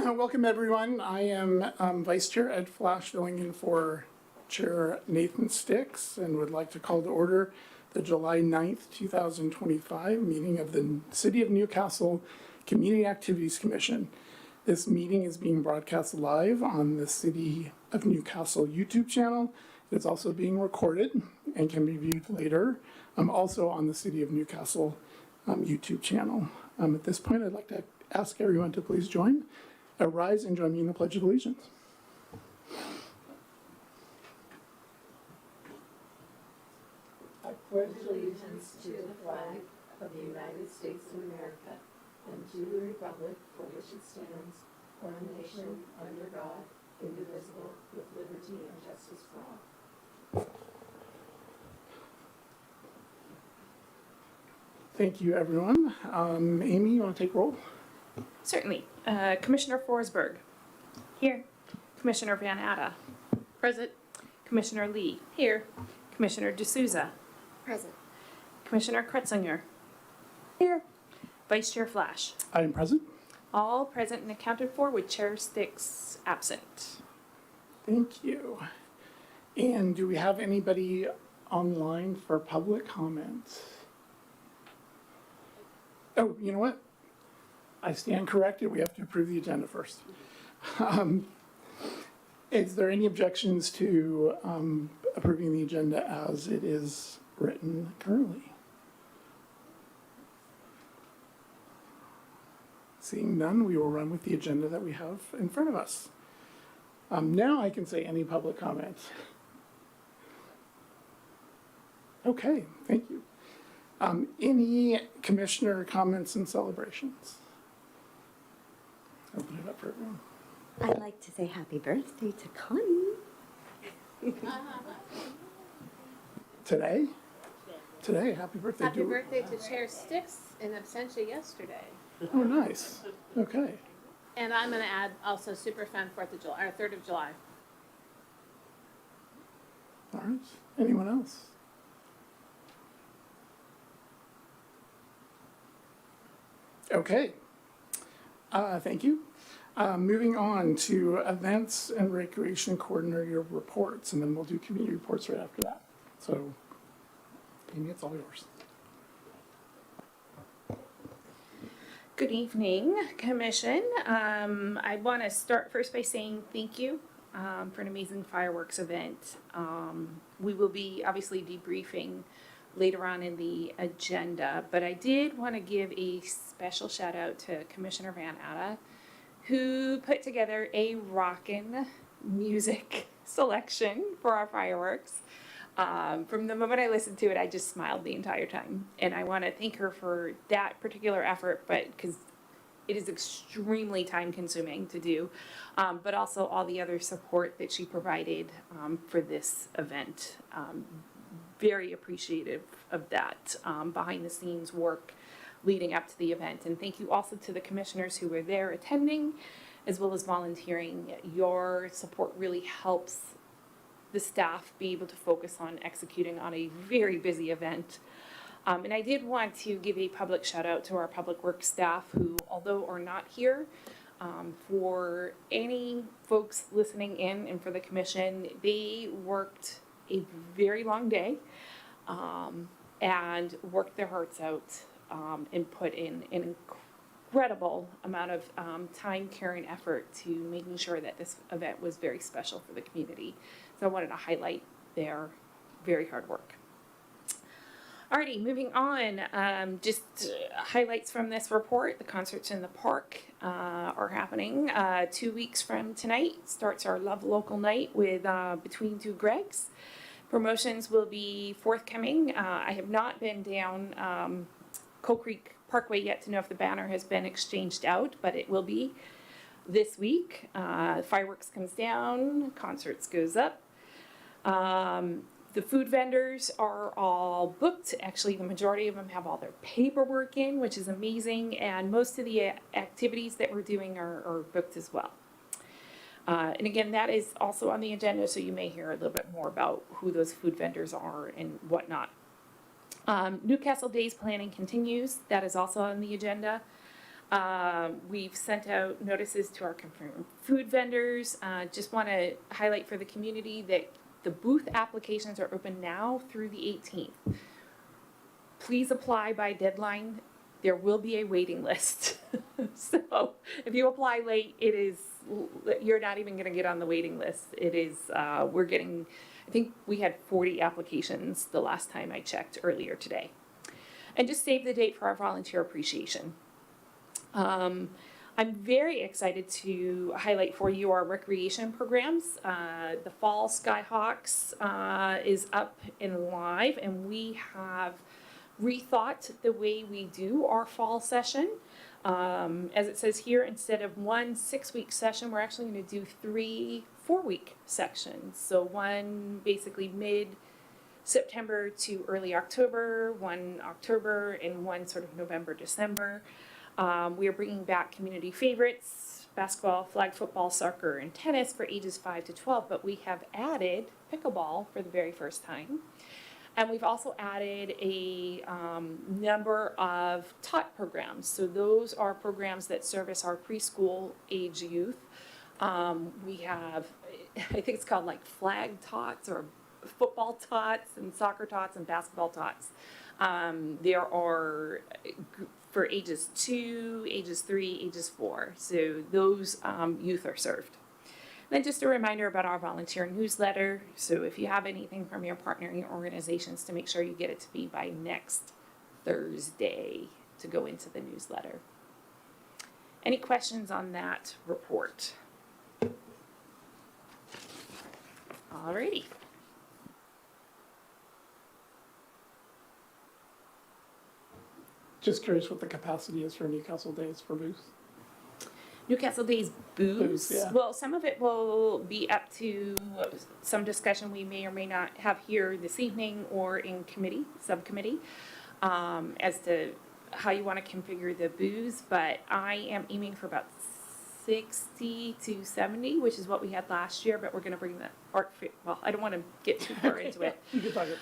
Welcome, everyone. I am Vice Chair Ed Flash, filling in for Chair Nathan Sticks, and would like to call to order the July 9th, 2025 meeting of the City of Newcastle Community Activities Commission. This meeting is being broadcast live on the City of Newcastle YouTube channel. It's also being recorded and can be viewed later, also on the City of Newcastle YouTube channel. At this point, I'd like to ask everyone to please rise and join me in the Pledge of Allegiance. I pledge allegiance to the flag of the United States of America and to the republic for which it stands, one nation, under God, indivisible, with liberty and justice for all. Thank you, everyone. Amy, you want to take roll? Certainly. Commissioner Forsberg. Here. Commissioner Van Atta. Present. Commissioner Lee. Here. Commissioner D'Souza. Present. Commissioner Kretzinger. Here. Vice Chair Flash. I am present. All present and accounted for with Chair Sticks absent. Thank you. And do we have anybody online for public comment? Oh, you know what? I stand corrected. We have to approve the agenda first. Is there any objections to approving the agenda as it is written currently? Seeing none, we will run with the agenda that we have in front of us. Now I can say any public comments. Okay, thank you. Any commissioner comments and celebrations? Open it up for everyone. I'd like to say happy birthday to Connie. Today? Today, happy birthday. Happy birthday to Chair Sticks in absentia yesterday. Oh, nice. Okay. And I'm going to add also super fun 4th of July, or 3rd of July. All right. Anyone else? Okay. Thank you. Moving on to events and recreation coordinator reports, and then we'll do community reports right after that. So, Amy, it's all yours. Good evening, Commission. I want to start first by saying thank you for an amazing fireworks event. We will be obviously debriefing later on in the agenda, but I did want to give a special shout out to Commissioner Van Atta, who put together a rockin' music selection for our fireworks. From the moment I listened to it, I just smiled the entire time. And I want to thank her for that particular effort, but because it is extremely time consuming to do, but also all the other support that she provided for this event. Very appreciative of that behind the scenes work leading up to the event. And thank you also to the commissioners who were there attending, as well as volunteering. Your support really helps the staff be able to focus on executing on a very busy event. And I did want to give a public shout out to our public works staff who, although are not here, for any folks listening in and for the commission, they worked a very long day and worked their hearts out and put in an incredible amount of time, care, and effort to making sure that this event was very special for the community. So I wanted to highlight their very hard work. Alrighty, moving on, just highlights from this report. The concerts in the park are happening 2 weeks from tonight. Starts our Love Local Night with Between Two Gregs. Promotions will be forthcoming. I have not been down Coal Creek Parkway yet to know if the banner has been exchanged out, but it will be this week. Fireworks comes down, concerts goes up. The food vendors are all booked. Actually, the majority of them have all their paperwork in, which is amazing. And most of the activities that we're doing are booked as well. And again, that is also on the agenda, so you may hear a little bit more about who those food vendors are and whatnot. Newcastle Days planning continues. That is also on the agenda. We've sent out notices to our confirmed food vendors. Just want to highlight for the community that the booth applications are open now through the 18th. Please apply by deadline. There will be a waiting list. So if you apply late, you're not even going to get on the waiting list. We're getting, I think we had 40 applications the last time I checked earlier today. And just save the date for our volunteer appreciation. I'm very excited to highlight for you our recreation programs. The Fall Skyhawks is up and live, and we have rethought the way we do our fall session. As it says here, instead of 1 6-week session, we're actually going to do 3 4-week sections. So one basically mid-September to early October, one October, and one sort of November, December. We are bringing back community favorites, basketball, flag football, soccer, and tennis for ages 5 to 12, but we have added pickleball for the very first time. And we've also added a number of tot programs. So those are programs that service our preschool age youth. We have, I think it's called like flag tots or football tots and soccer tots and basketball tots. There are for ages 2, ages 3, ages 4. So those youth are served. Then just a reminder about our volunteer newsletter. So if you have anything from your partnering organizations, to make sure you get it to me by next Thursday to go into the newsletter. Any questions on that report? Alrighty. Just curious what the capacity is for Newcastle Days for booths. Newcastle Days booths. Booths, yeah. Well, some of it will be up to some discussion we may or may not have here this evening or in subcommittee, as to how you want to configure the booths. But I am aiming for about 60 to 70, which is what we had last year. But we're going to bring the art fair. Well, I don't want to get too far into it. You can talk it.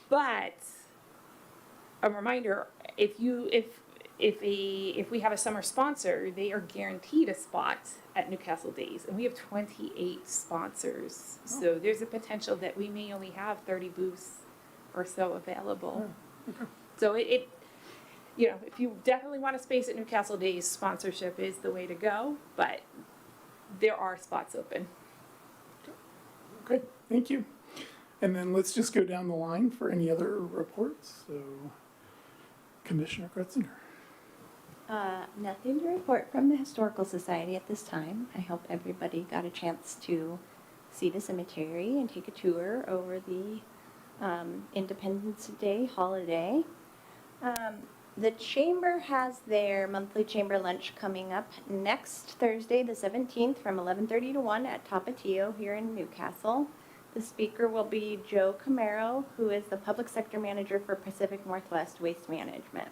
But a reminder: if we have a summer sponsor, they are guaranteed a spot at Newcastle Days, and we have 28 sponsors. So there's a potential that we may only have 30 booths or so available. So if you definitely want a space at Newcastle Days, sponsorship is the way to go, but there are spots open. Okay, thank you. And then let's just go down the line for any other reports. So, Commissioner Kretzinger. Nothing to report from the Historical Society at this time. I hope everybody got a chance to see the cemetery and take a tour over the Independence Day holiday. The Chamber has their monthly Chamber lunch coming up next Thursday, the 17th, from 11:30 to 1 at Tapatio here in Newcastle. The speaker will be Joe Camaro, who is the Public Sector Manager for Pacific Northwest Waste Management.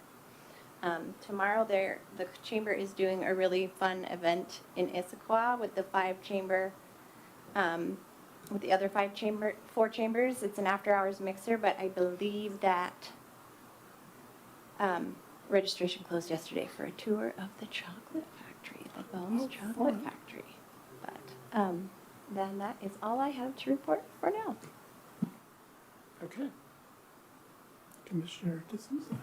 Tomorrow the Chamber is doing a really fun event in Issaquah with the other 4 chambers. It's an after-hours mixer, but I believe that registration closed yesterday for a tour of the chocolate factory, the Bones Chocolate fun. Factory. But then that is all I have to report for now. Okay. Commissioner D'Souza.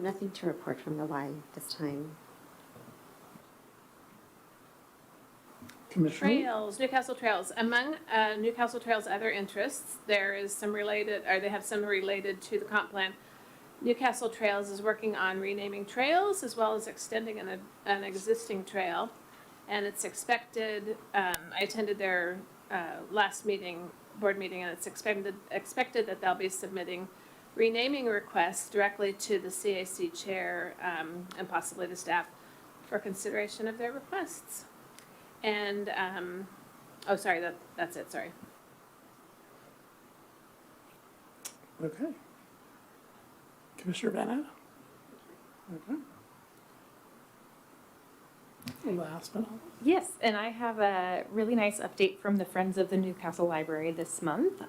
Nothing to report from the Y this time. Commissioner. Trails, Newcastle Trails. Among Newcastle Trails' other interests, there is some related, or they have some related to the comp plan. Newcastle Trails is working on renaming trails as well as extending an existing trail. And it's expected, I attended their last board meeting, and it's expected that they'll be submitting renaming requests directly to the CAC chair and possibly the staff for consideration of their requests. And, that's it, sorry. Okay. Commissioner Van Atta. Okay. Last but not least. Yes, and I have a really nice update from the Friends of the Newcastle Library this month.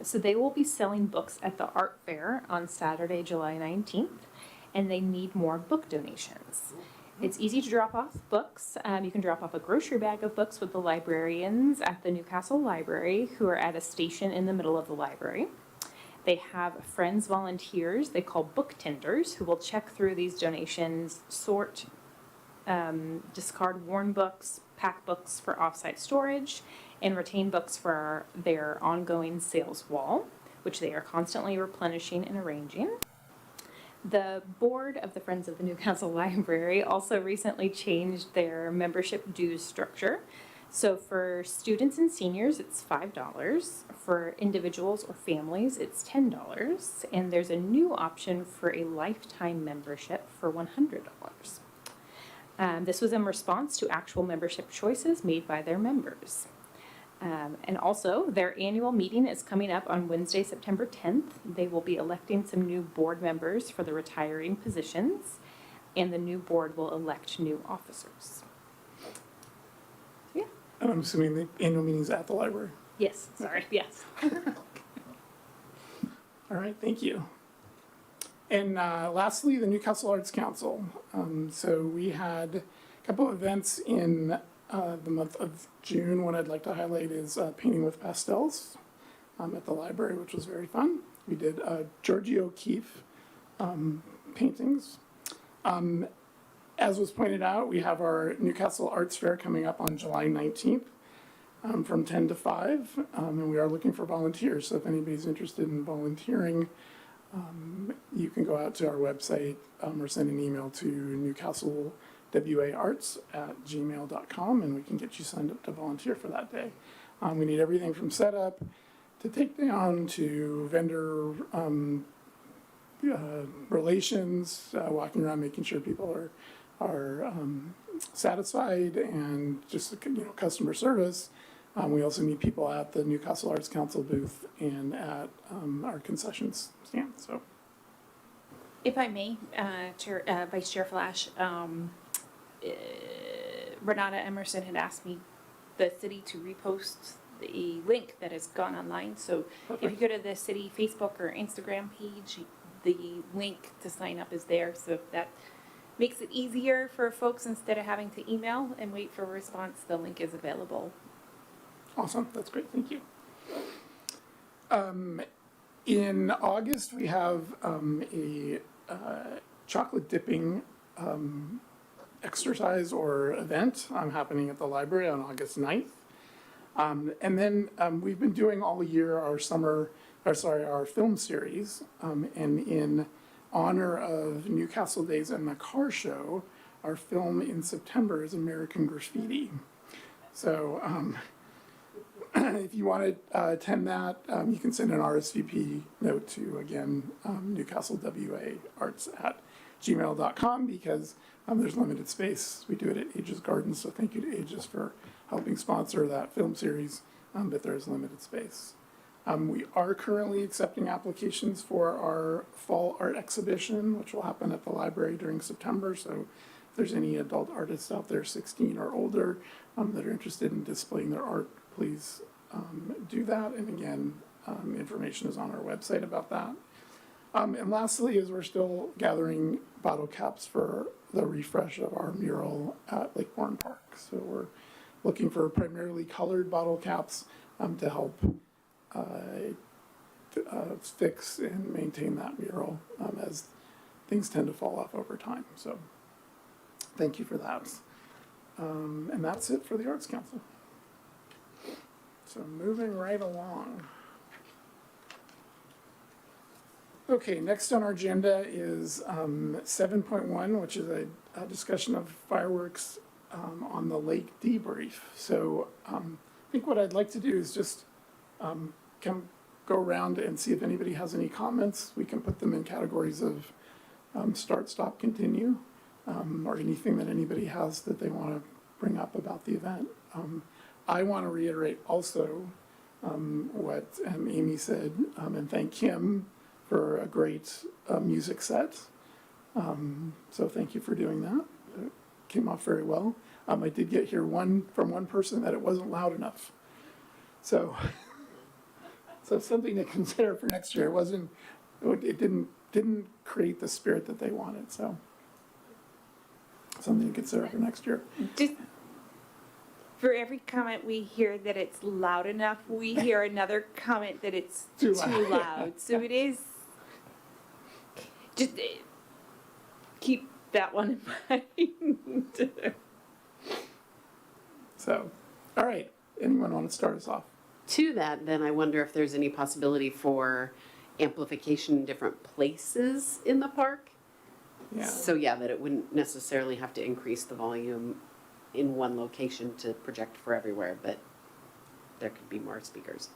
So they will be selling books at the art fair on Saturday, July 19th, and they need more book donations. It's easy to drop off books. You can drop off a grocery bag of books with the librarians at the Newcastle Library who are at a station in the middle of the library. They have friends volunteers they call book tenders who will check through these donations, sort, discard worn books, pack books for offsite storage, and retain books for their ongoing sales wall, which they are constantly replenishing and arranging. The board of the Friends of the Newcastle Library also recently changed their membership dues structure. So for students and seniors, it's $5. For individuals or families, it's $10. And there's a new option for a lifetime membership for $100. This was in response to actual membership choices made by their members. And also, their annual meeting is coming up on Wednesday, September 10th. They will be electing some new board members for the retiring positions, and the new board will elect new officers. So, yeah. And I'm assuming the annual meeting's at the library. Yes, sorry, yes. All right, thank you. And lastly, the Newcastle Arts Council. So we had a couple events in the month of June. One I'd like to highlight is Painting with Pastels at the library, which was very fun. We did Georgie O'Keeffe paintings. As was pointed out, we have our Newcastle Arts Fair coming up on July 19th from 10 to 5, and we are looking for volunteers. So if anybody's interested in volunteering, you can go out to our website or send an email to newcastlewaarts@gmail.com, and we can get you signed up to volunteer for that day. We need everything from setup to takedown to vendor relations, walking around making sure people are satisfied, and just customer service. We also meet people at the Newcastle Arts Council booth and at our concessions stand. So, If I may, Vice Chair Flash, Renata Emerson had asked me, the city, to repost the link that has gone online. So if you go to the city Facebook or Instagram page, the link to sign up is there. So if that makes it easier for folks, instead of having to email and wait for a response, the link is available. awesome, that's great, thank you. In August, we have a chocolate dipping exercise or event happening at the library on August 9th. And then we've been doing all year our our film series. And in honor of Newcastle Days and the Car Show, our film in September is American Graffiti. So if you want to attend that, you can send an RSVP note to, again, newcastlewaarts@gmail.com, because there's limited space. We do it at Aegis Gardens, so thank you to Aegis for helping sponsor that film series, but there's limited space. We are currently accepting applications for our fall art exhibition, which will happen at the library during September. So if there's any adult artists out there 16 or older that are interested in displaying their art, please do that. And again, information is on our website about that. And lastly, is we're still gathering bottle caps for the refresh of our mural at Lakeborn Park. So we're looking for primarily colored bottle caps to help fix and maintain that mural as things tend to fall off over time. So thank you for that. And that's it for the Arts Council. So moving right along. Okay, next on our agenda is 7.1, which is a discussion of fireworks on the lake debrief. So I think what I'd like to do is just go around and see if anybody has any comments. We can put them in categories of start, stop, continue, or anything that anybody has that they want to bring up about the event. I want to reiterate also what Amy said and thank Kim for a great music set. So thank you for doing that. It came off very well. I did get here from one person that it wasn't loud enough. So something to consider for next year. It didn't create the spirit that they wanted. So something to consider for next year. Just for every comment we hear that it's loud enough, we hear another comment that it's Too too loud. loud. So it is, just keep that one in mind. So, all right, anyone want to start us off? To that, then I wonder if there's any possibility for amplification in different places in the park? Yeah. So yeah, that it wouldn't necessarily have to increase the volume in one location to project for everywhere, but there could be more speakers.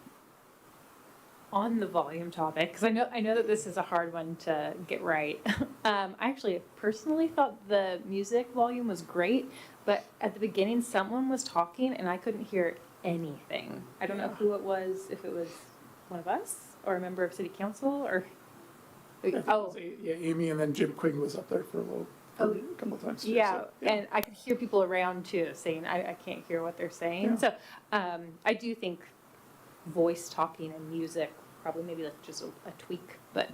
On the volume topic, because I know that this is a hard one to get right. I actually personally thought the music volume was great, but at the beginning someone was talking and I couldn't hear anything. I don't know who it was, if it was one of us or a member of city council or. I think it was yeah, Amy, and then Jim Quinn was up there for a couple of times too. Yeah, so, and I could hear people around too saying, I can't hear what they're saying. Yeah. So I do think voice talking and music, probably maybe like just a tweak, but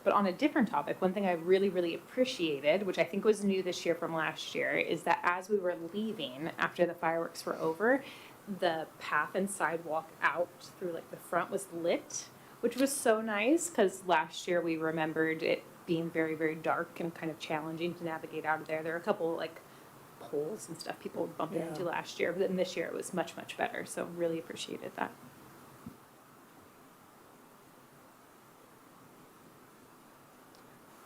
on a different topic, one thing I really, really appreciated, which I think was new this year from last year, is that as we were leaving after the fireworks were over, the path and sidewalk out through like the front was lit, which was so nice because last year we remembered it being very, very dark and kind of challenging to navigate out of there. There were a couple like poles and stuff people were bumping Yeah. into last year, but then this year it was much, much better. So really appreciated that.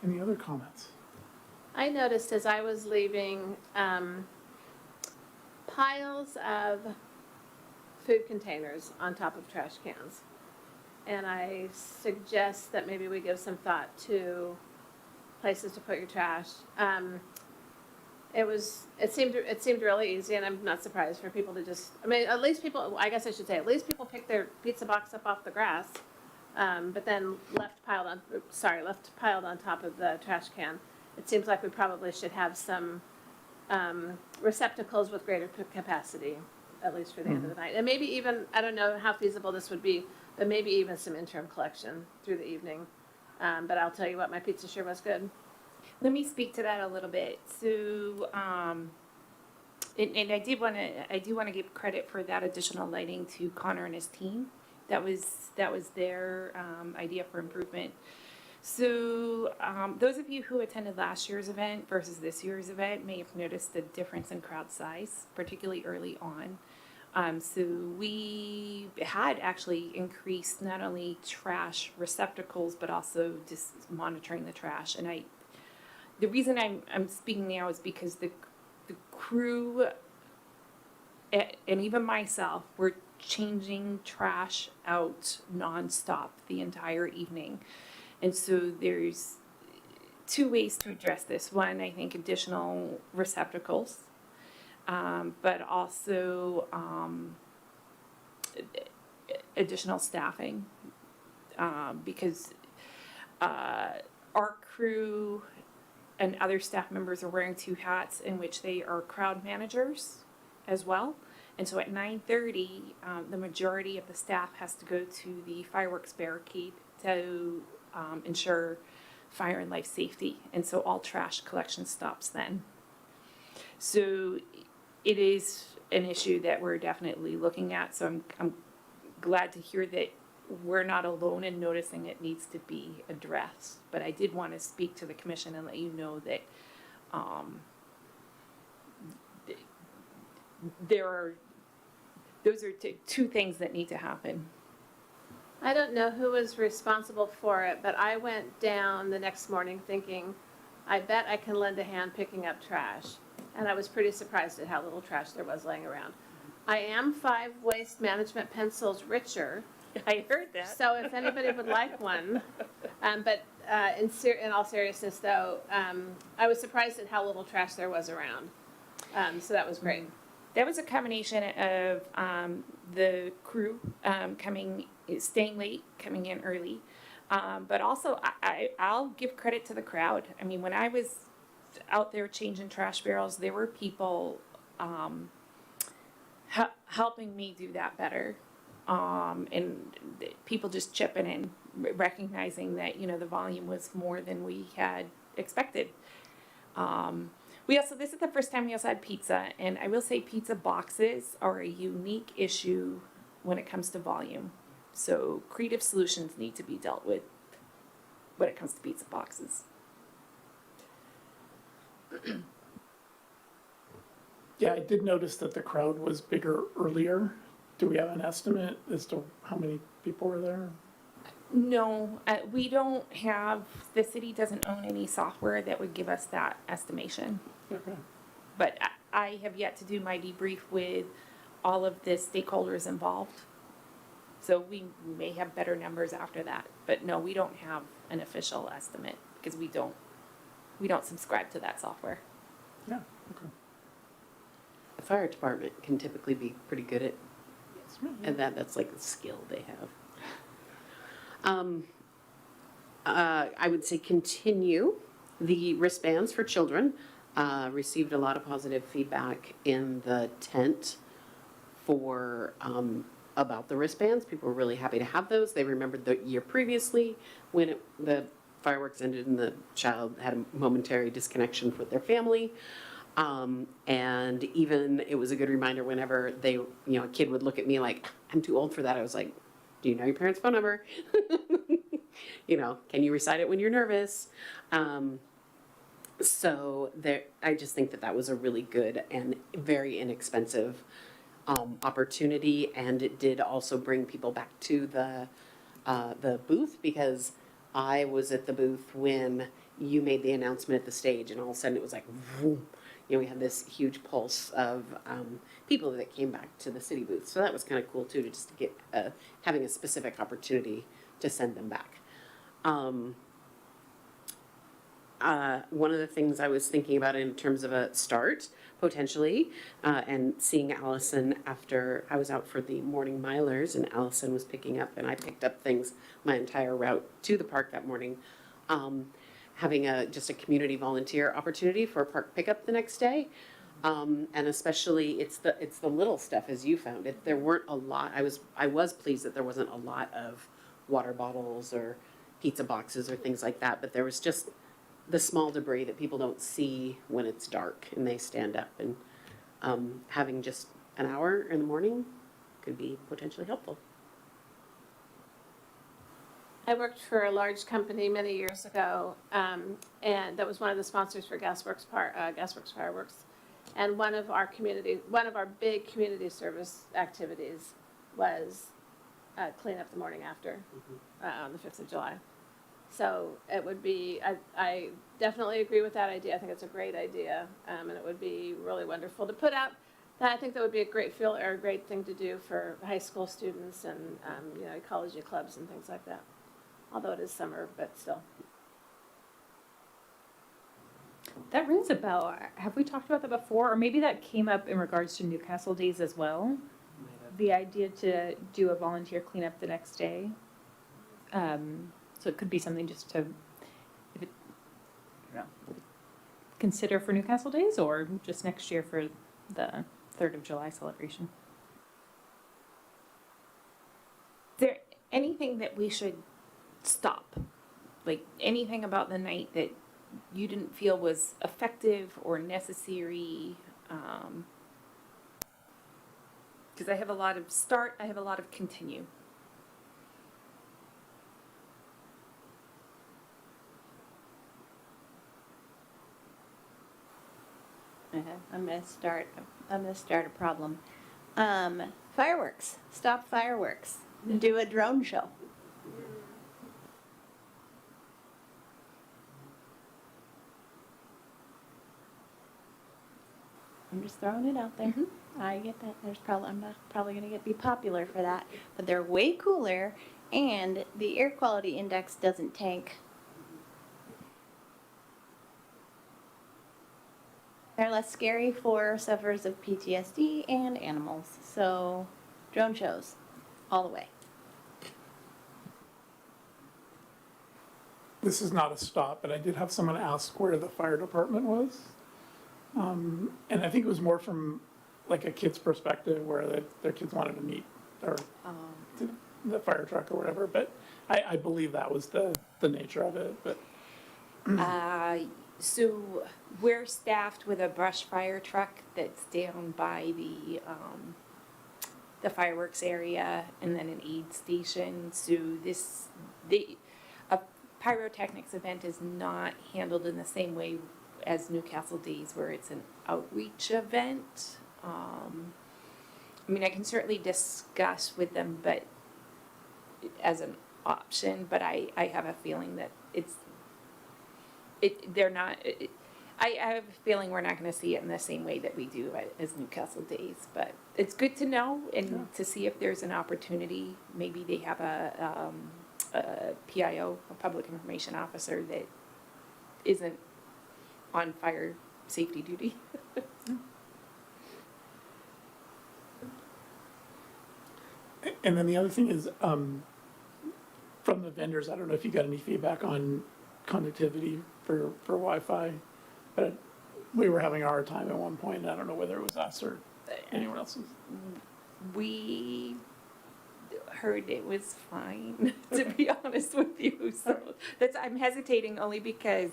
Any other comments? I noticed as I was leaving, piles of food containers on top of trash cans. And I suggest that maybe we give some thought to places to put your trash. It seemed really easy, and I'm not surprised for people to just, I mean, at least people, I guess I should say, at least people pick their pizza box up off the grass, but then left piled on top of the trash can. It seems like we probably should have some receptacles with greater capacity, at least for the end of the night. And maybe even, I don't know how feasible this would be, but maybe even some interim collection through the evening. But I'll tell you what, my pizza sure was good. Let me speak to that a little bit. So, and I do want to give credit for that additional lighting to Connor and his team. That was their idea for improvement. So, those of you who attended last year's event versus this year's event may have noticed the difference in crowd size, particularly early on. So we had actually increased not only trash receptacles, but also just monitoring the trash. And the reason I'm speaking now is because the crew and even myself were changing trash out nonstop the entire evening. And so there's two ways to address this. One, I think additional receptacles. But also additional staffing, because our crew and other staff members are wearing two hats in which they are crowd managers as well. And so at 9:30, the majority of the staff has to go to the fireworks barricade to ensure fire and life safety. And so all trash collection stops then. So it is an issue that we're definitely looking at, so I'm glad to hear that we're not alone in noticing it needs to be addressed. But I did want to speak to the commission and let you know that those are two things that need to happen. I don't know who was responsible for it, but I went down the next morning thinking, I bet I can lend a hand picking up trash. And I was pretty surprised at how little trash there was laying around. I am 5 waste management pencils richer. I heard that. So if anybody would like one, but in all seriousness though, I was surprised at how little trash there was around. So that was great. That was a combination of the crew staying late, coming in early, but also I'll give credit to the crowd. I mean, when I was out there changing trash barrels, there were people helping me do that better, and people just chipping in, recognizing that the volume was more than we had expected. This is the first time we also had pizza, and I will say pizza boxes are a unique issue when it comes to volume. So creative solutions need to be dealt with when it comes to pizza boxes. Yeah, I did notice that the crowd was bigger earlier. Do we have an estimate as to how many people were there? No, we don't have, the city doesn't own any software that would give us that estimation. Okay. But I have yet to do my debrief with all of the stakeholders involved. So we may have better numbers after that. But no, we don't have an official estimate because we don't subscribe to that software. Yeah, okay. The fire department can typically be pretty good at, and that's like a skill they have. I would say continue the wristbands for children. Received a lot of positive feedback in the tent for, about the wristbands. People were really happy to have those. They remembered the year previously when the fireworks ended and the child had a momentary disconnection with their family. And even it was a good reminder whenever a kid would look at me like, I'm too old for that. I was like, do you know your parents' phone number? Can you recite it when you're nervous? So I just think that was a really good and very inexpensive opportunity, and it did also bring people back to the booth, because I was at the booth when you made the announcement at the stage, and all of a sudden it was like, vroom. We had this huge pulse of people that came back to the city booth. So that was kind of cool too, to just get having a specific opportunity to send them back. One of the things I was thinking about in terms of a start, potentially, and seeing Allison after I was out for the morning milers, and Allison was picking up, and I picked up things my entire route to the park that morning. Having just a community volunteer opportunity for a park pickup the next day. And especially it's the little stuff, as you found it. There weren't a lot. I was pleased that there wasn't a lot of water bottles or pizza boxes or things like that, but there was just the small debris that people don't see when it's dark and they stand up, and having just an hour in the morning could be potentially helpful. I worked for a large company many years ago, and that was one of the sponsors for Gasworks Fireworks. And one of our big community service activities was clean up the morning after on the 5th of July. So it would be, I definitely agree with that idea. I think it's a great idea, and it would be really wonderful to put out. I think that would be a great thing to do for high school students and ecology clubs and things like that. Although it is summer, but still. That rings a bell. Have we talked about that before? Or maybe that came up in regards to Newcastle Days as well? The idea to do a volunteer cleanup the next day. So it could be something just to consider for Newcastle Days, or just next year for the 3rd of July celebration. Is there anything that we should stop? Like anything about the night that you didn't feel was effective or necessary? Because I have a lot of start, I have a lot of continue. I'm gonna start a problem. Fireworks. Stop fireworks. Do a drone show. I'm just throwing it out there. I get that. I'm not probably gonna be popular for that, but they're way cooler, and the air quality index doesn't tank. They're less scary for sufferers of PTSD and animals. So, drone shows, all the way. This is not a stop, but I did have someone ask where the fire department was. And I think it was more from like a kid's perspective, where their kids wanted to meet or the fire truck or whatever. But I believe that was the nature of it. But So we're staffed with a brush fire truck that's down by the fireworks area and then an aid station. So a pyrotechnics event is not handled in the same way as Newcastle Days where it's an outreach event. I mean, I can certainly discuss with them, but as an option, but I have a feeling that they're not, I have a feeling we're not gonna see it in the same way that we do as Newcastle Days, but it's good to know and to see if there's an opportunity. Maybe they have a PIO, a public information officer that isn't on fire safety duty. And then the other thing is, from the vendors, I don't know if you got any feedback on connectivity for Wi-Fi, but we were having a hard time at one point, and I don't know whether it was us or anyone else. We heard it was fine, to be honest with you. So I'm hesitating only because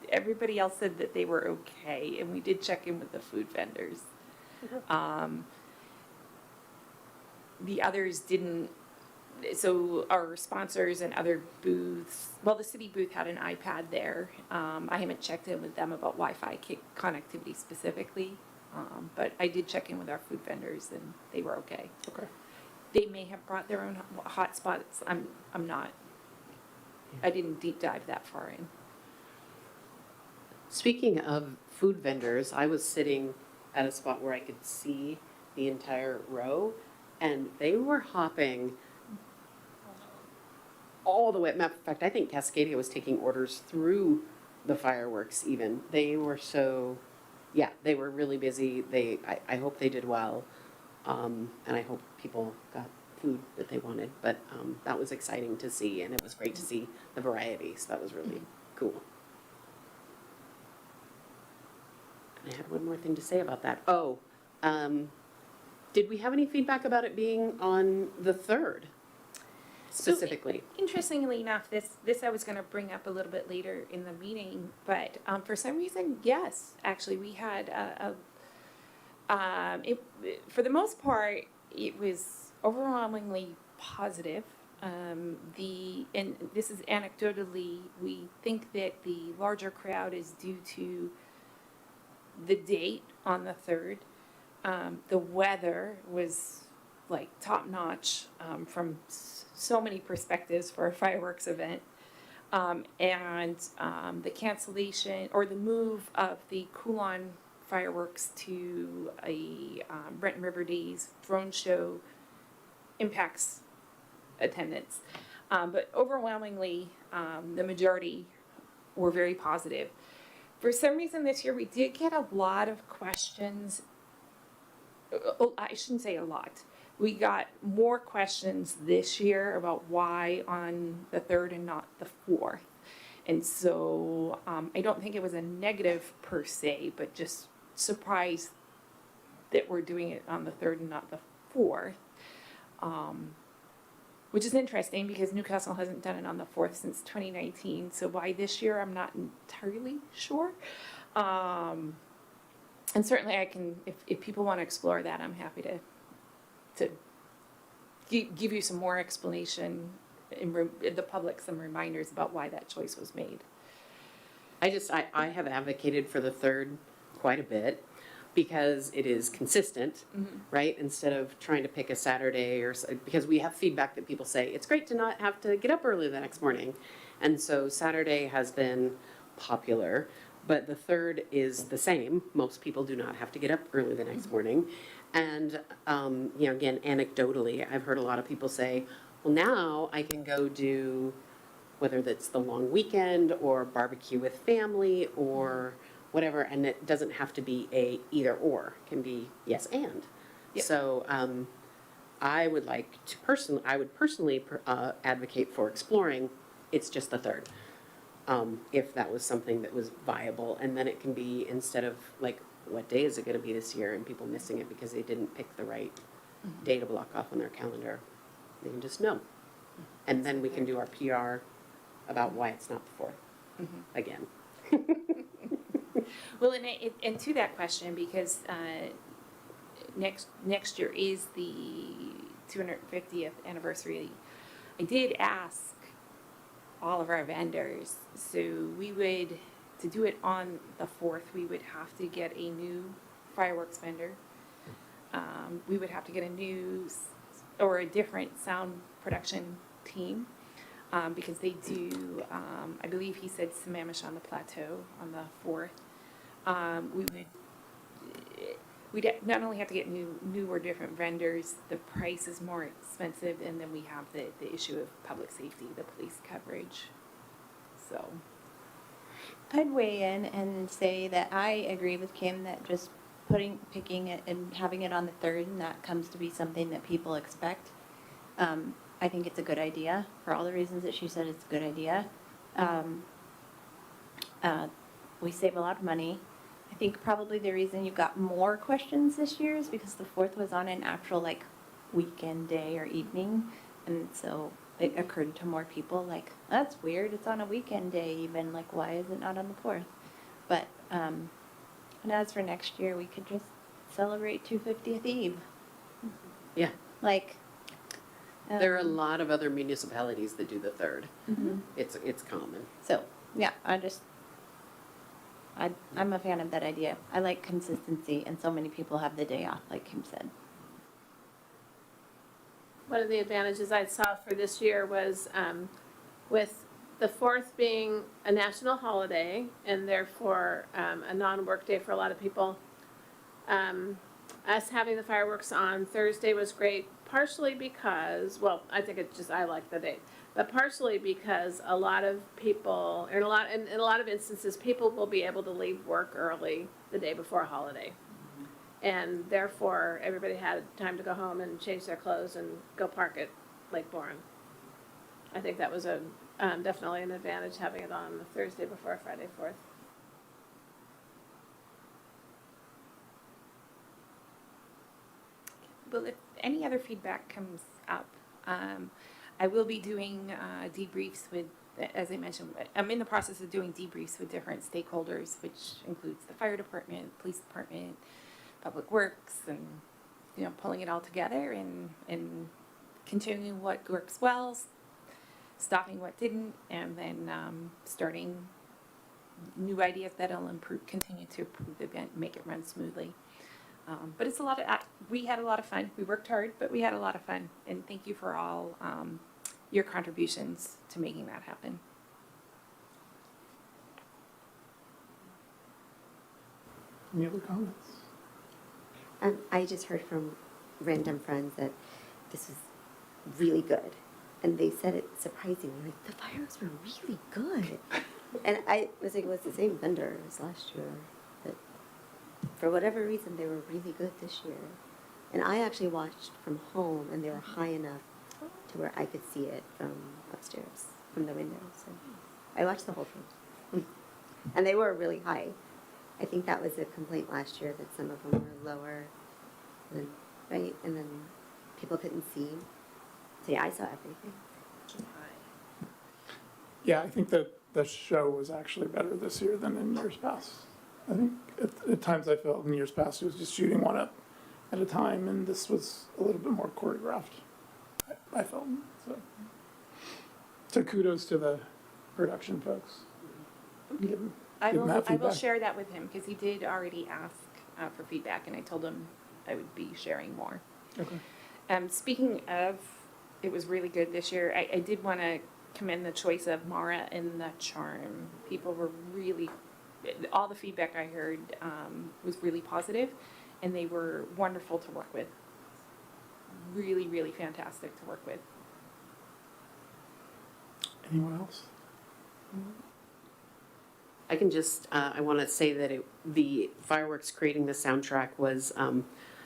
everybody else said that they were okay, and we did check in with the food vendors. The others didn't. So our sponsors and other booths, well, the city booth had an iPad there. I haven't checked in with them about Wi-Fi connectivity specifically, but I did check in with our food vendors and they were okay. Okay. They may have brought their own hotspots. I'm not. I didn't deep dive that far in. Speaking of food vendors, I was sitting at a spot where I could see the entire row, and they were hopping all the way. Matter of fact, I think Cascadia was taking orders through the fireworks even. They were so, yeah, they were really busy. I hope they did well. And I hope people got food that they wanted. But that was exciting to see, and it was great to see the variety. So that was really cool. And I had one more thing to say about that. Oh, did we have any feedback about it being on the 3rd? Specifically. So, interestingly enough, this I was going to bring up a little bit later in the meeting, but for some reason, yes, actually, we had for the most part, it was overwhelmingly positive. And this is anecdotally, we think that the larger crowd is due to the date on the 3rd. The weather was like top notch from so many perspectives for a fireworks event. And the cancellation or the move of the Coulon fireworks to a Brenton River Days drone show impacts attendance. But overwhelmingly, the majority were very positive. For some reason this year, we did get a lot of questions. I shouldn't say a lot. We got more questions this year about why on the 3rd and not the 4th. And so I don't think it was a negative per se, but just surprised that we're doing it on the 3rd and not the 4th. Which is interesting because Newcastle hasn't done it on the 4th since 2019. So why this year, I'm not entirely sure. And certainly I can, if people want to explore that, I'm happy to give you some more explanation and the public some reminders about why that choice was made. I have advocated for the 3rd quite a bit because it is consistent, right? Instead of trying to pick a Saturday because we have feedback that people say, it's great to not have to get up early the next morning. And so Saturday has been popular, but the 3rd is the same. Most people do not have to get up early the next morning. And, again, anecdotally, I've heard a lot of people say, well, now I can go do, whether that's the long weekend or barbecue with family or whatever, and it doesn't have to be a either or, it can be yes and. Yep. So I would personally advocate for exploring, it's just the 3rd. If that was something that was viable, and then it can be instead of like, what day is it going to be this year, and people missing it because they didn't pick the right day to block off on their calendar, they can just know. And then we can do our PR about why it's not the 4th again. Well, and to that question, because next year is the 250th anniversary, I did ask all of our vendors, so to do it on the 4th, we would have to get a new fireworks vendor. We would have to get or a different sound production team, because they do, I believe he said Sammamish on the Plateau on the 4th. We'd not only have to get new or different vendors, the price is more expensive, and then we have the issue of public safety, the police coverage. So, I'd weigh in and say that I agree with Kim that just picking it and having it on the 3rd, and that comes to be something that people expect. I think it's a good idea for all the reasons that she said it's a good idea. We save a lot of money. I think probably the reason you got more questions this year is because the 4th was on an actual like weekend day or evening, and so it occurred to more people like, that's weird, it's on a weekend day even, like why is it not on the 4th? But and as for next year, we could just celebrate 250th Eve. Yeah. Like There are a lot of other municipalities that do the 3rd. Mhm. It's common. So yeah, I'm a fan of that idea. I like consistency, and so many people have the day off, like Kim said. One of the advantages I saw for this year was with the 4th being a national holiday and therefore a non-work day for a lot of people, us having the fireworks on Thursday was great, partially because, well, I think I like the date, but partially because a lot of people, in a lot of instances, people will be able to leave work early the day before a holiday. And therefore, everybody had time to go home and change their clothes and go park at Lake Bourne. I think that was definitely an advantage, having it on the Thursday before Friday 4th. well, if any other feedback comes up, I will be doing debriefs with, as I mentioned, I'm in the process of doing debriefs with different stakeholders, which includes the fire department, police department, public works, and pulling it all together and continuing what works well, stopping what didn't, and then starting new ideas that'll continue to improve the event, make it run smoothly. But it's we had a lot of fun. We worked hard, but we had a lot of fun. And thank you for all your contributions to making that happen. Any other comments? I just heard from random friends that this was really good. And they said it surprisingly, like, the fireworks were really good. And I was like, well, it's the same vendor as last year. But for whatever reason, they were really good this year. And I actually watched from home, and they were high enough to where I could see it from upstairs, from the window. So I watched the whole thing. And they were really high. I think that was a complaint last year, that some of them were lower than, right? And then people couldn't see. So yeah, I saw everything. Yeah, I think that the show was actually better this year than in years past. I think at times I felt in years past it was just shooting one up at a time, and this was a little bit more choreographed, I felt. So kudos to the production folks. I Give him that will feedback. share that with him because he did already ask for feedback, and I told him I would be sharing more. Okay. Speaking of, it was really good this year. I did want to commend the choice of Mara and the Charm. People were really, all the feedback I heard was really positive, and they were wonderful to work with. Really, really fantastic to work with. Anyone else? I can just, I want to say that the fireworks creating the soundtrack was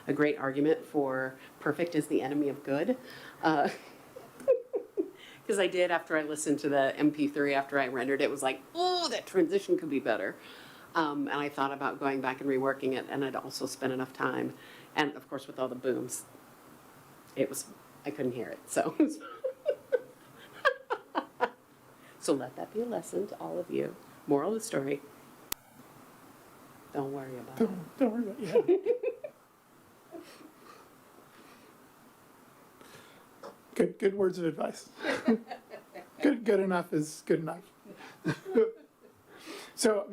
a great argument for perfect is the enemy of good. Because I did, after I listened to the MP3, after I rendered it, was like, oh, that transition could be better. And I thought about going back and reworking it, and I'd also spent enough time. And of course, with all the booms, I couldn't hear it, so. So let that be a lesson to all of you. Moral of the story, Don't worry about it. Don't worry about it. Yeah. Good words of advice. Good enough is good enough. So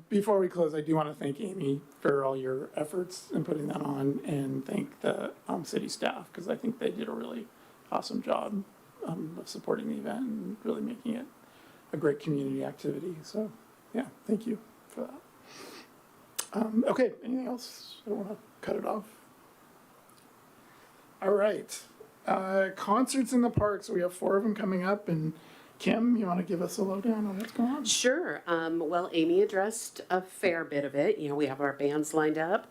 before we close, I do want to thank Amy for all your efforts in putting that on, and thank the city staff, because I think they did a really awesome job of supporting the event and really making it a great community activity. So yeah, thank you for that. Okay, anything else? I don't want to cut it off. All right. Concerts in the park. So we have 4 of them coming up, and Kim, you want to give us a lowdown on what's going on? Sure. Well, Amy addressed a fair bit of it. You know, we have our bands lined up.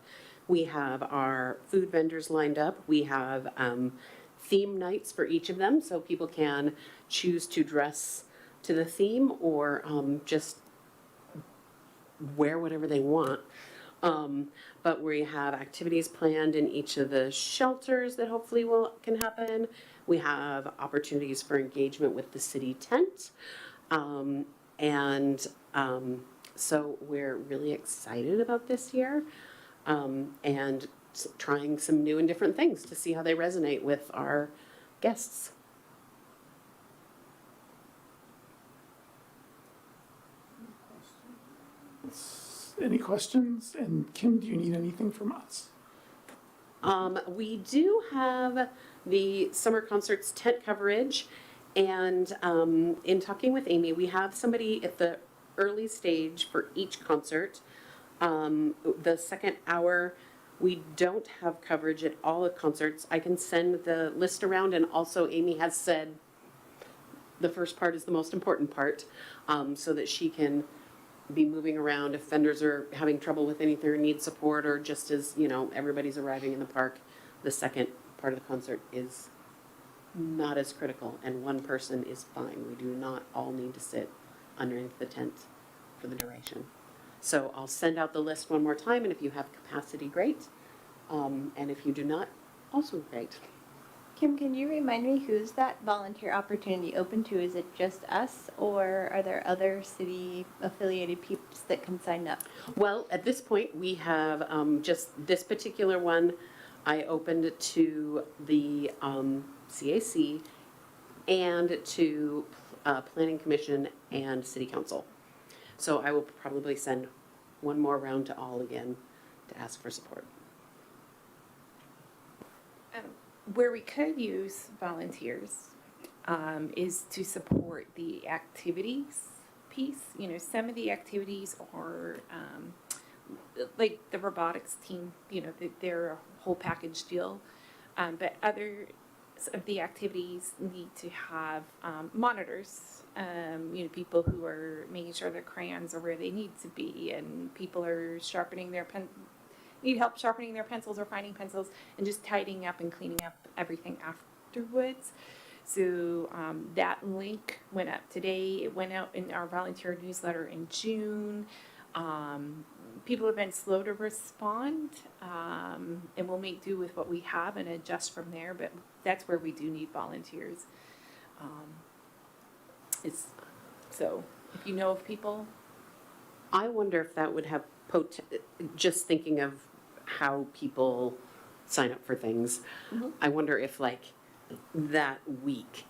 We have our food vendors lined up. We have theme nights for each of them, so people can choose to dress to the theme or just wear whatever they want. But we have activities planned in each of the shelters that hopefully can happen. We have opportunities for engagement with the city tent. So we're really excited about this year and trying some new and different things to see how they resonate with our guests. Any questions? And Kim, do you need anything from us? We do have the summer concerts tent coverage, and in talking with Amy, we have somebody at the early stage for each concert. The second hour, we don't have coverage at all the concerts. I can send the list around, and also Amy has said the first part is the most important part, so that she can be moving around if vendors are having trouble with anything or need support, or just as, you know, everybody's arriving in the park, the second part of the concert is not as critical, and one person is fine. We do not all need to sit underneath the tent for the duration. So I'll send out the list one more time, and if you have capacity, great. And if you do not, also great. Kim, can you remind me, who's that volunteer opportunity open to? Is it just us, or are there other city affiliated peeps that can sign up? Well, at this point, we have just this particular one. I opened to the CAC and to Planning Commission and City Council. So I will probably send one more round to all again to ask for support. Where we could use volunteers is to support the activities piece. You know, some of the activities are like the robotics team, you know, they're a whole package deal. But others of the activities need to have monitors, you know, people who are making sure their crayons are where they need to be, and people are sharpening their need help sharpening their pencils or finding pencils, and just tidying up and cleaning up everything afterwards. So that link went up today. It went out in our volunteer newsletter in June. People have been slow to respond, and we'll make do with what we have and adjust from there, but that's where we do need volunteers. So if you know of people. I wonder if that would have just thinking of how people sign up for things. Mm-hmm. I wonder if like that week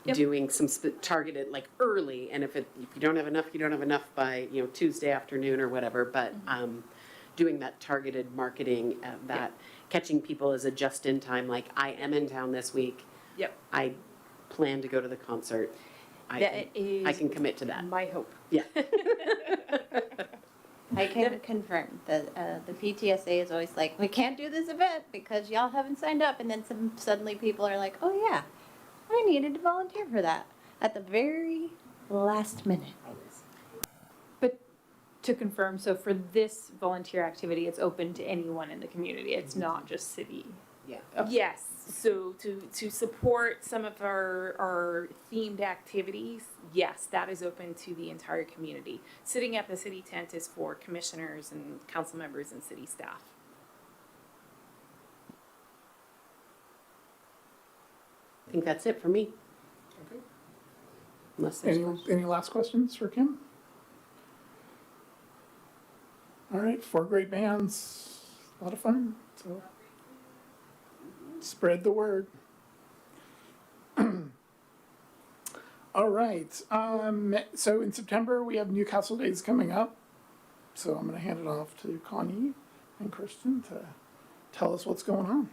Yep. doing some targeted like early, and if you don't have enough, you don't have enough by, you know, Tuesday afternoon or whatever, but doing that targeted marketing, catching people as a just in time, like I am in town this week. Yep. I plan to go to the concert. I can commit to that. My hope. Yeah. I can confirm that the PTSA is always like, we can't do this event because y'all haven't signed up, and then suddenly people are like, oh yeah, I needed to volunteer for that at the very last minute. But to confirm, so for this volunteer activity, it's open to anyone in the community. It's not just city. Yeah. Yes, so to support some of our themed activities, yes, that is open to the entire community. Sitting at the city tent is for commissioners and council members and city staff. I think that's it for me. Okay. Unless there's questions. Any last questions for Kim? All right, 4 great bands, a lot of fun, so spread the word. All right, so in September, we have Newcastle Days coming up. So I'm gonna hand it off to Connie and Kristen to tell us what's going on.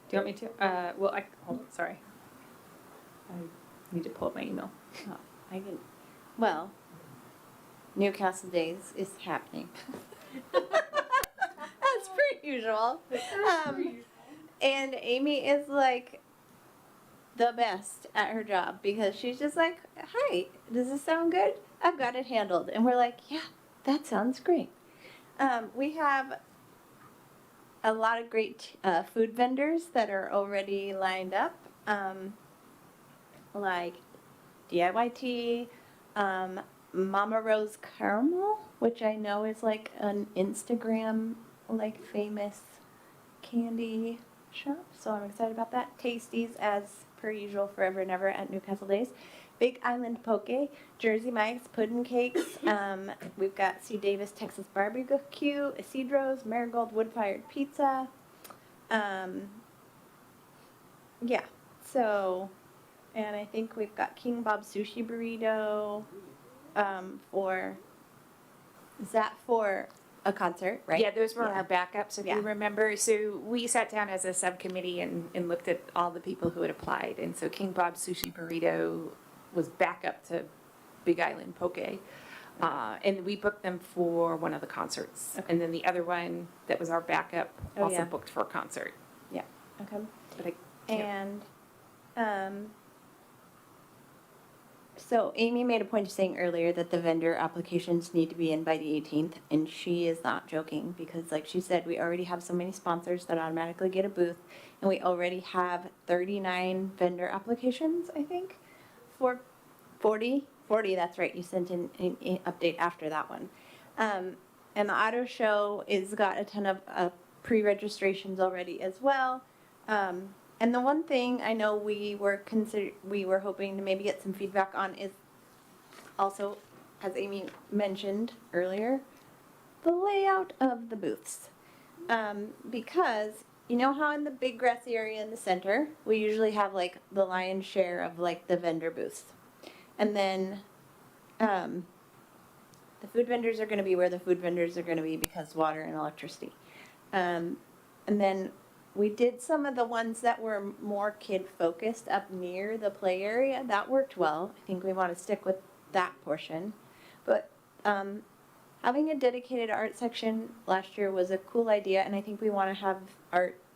Do you want me to? Hold on, sorry. I need to pull up my email. Oh, I didn't, well, Newcastle Days is happening. That's per usual. And Amy is like the best at her job because she's just like, hi, does this sound good? I've got it handled. And we're like, yeah, that sounds great. We have a lot of great food vendors that are already lined up, like DIYT, Mama Rose Caramel, which I know is like an Instagram like famous candy shop, so I'm excited about that. Tasties, as per usual, forever and ever at Newcastle Days. Big Island Poke, Jersey Mike's Puddin' Cakes. We've got C. Davis Texas Barbecue, Isidro's, Marigold Wood-Fired Pizza. Yeah, so, and I think we've got King Bob Sushi Burrito is that for a concert, right? Yeah, those were Yeah. our backups, if Yeah. you remember. So we sat down as a subcommittee and looked at all the people who had applied. And so King Bob's Sushi Burrito was backup to Big Island Poke. And we booked them for one of the concerts. Okay. And then the other one that was our backup Oh, also yeah. booked for a concert. Okay. But I can't And so Amy made a point of saying earlier that the vendor applications need to be in by the 18th, and she is not joking because, like she said, we already have so many sponsors that automatically get a booth, and we already have 39 vendor applications, I think, for 40. That's right. You sent in an update after that one. And the auto show is got a ton of pre-registrations already as well. And the one thing I know we were hoping to maybe get some feedback on is also, as Amy mentioned earlier, the layout of the booths. Because you know how in the big grassy area in the center, we usually have like the lion's share of like the vendor booths. And then the food vendors are going to be where the food vendors are going to be because water and electricity. And then we did some of the ones that were more kid focused up near the play area. That worked well. I think we want to stick with that portion. But having a dedicated art section last year was a cool idea, and I think we want to have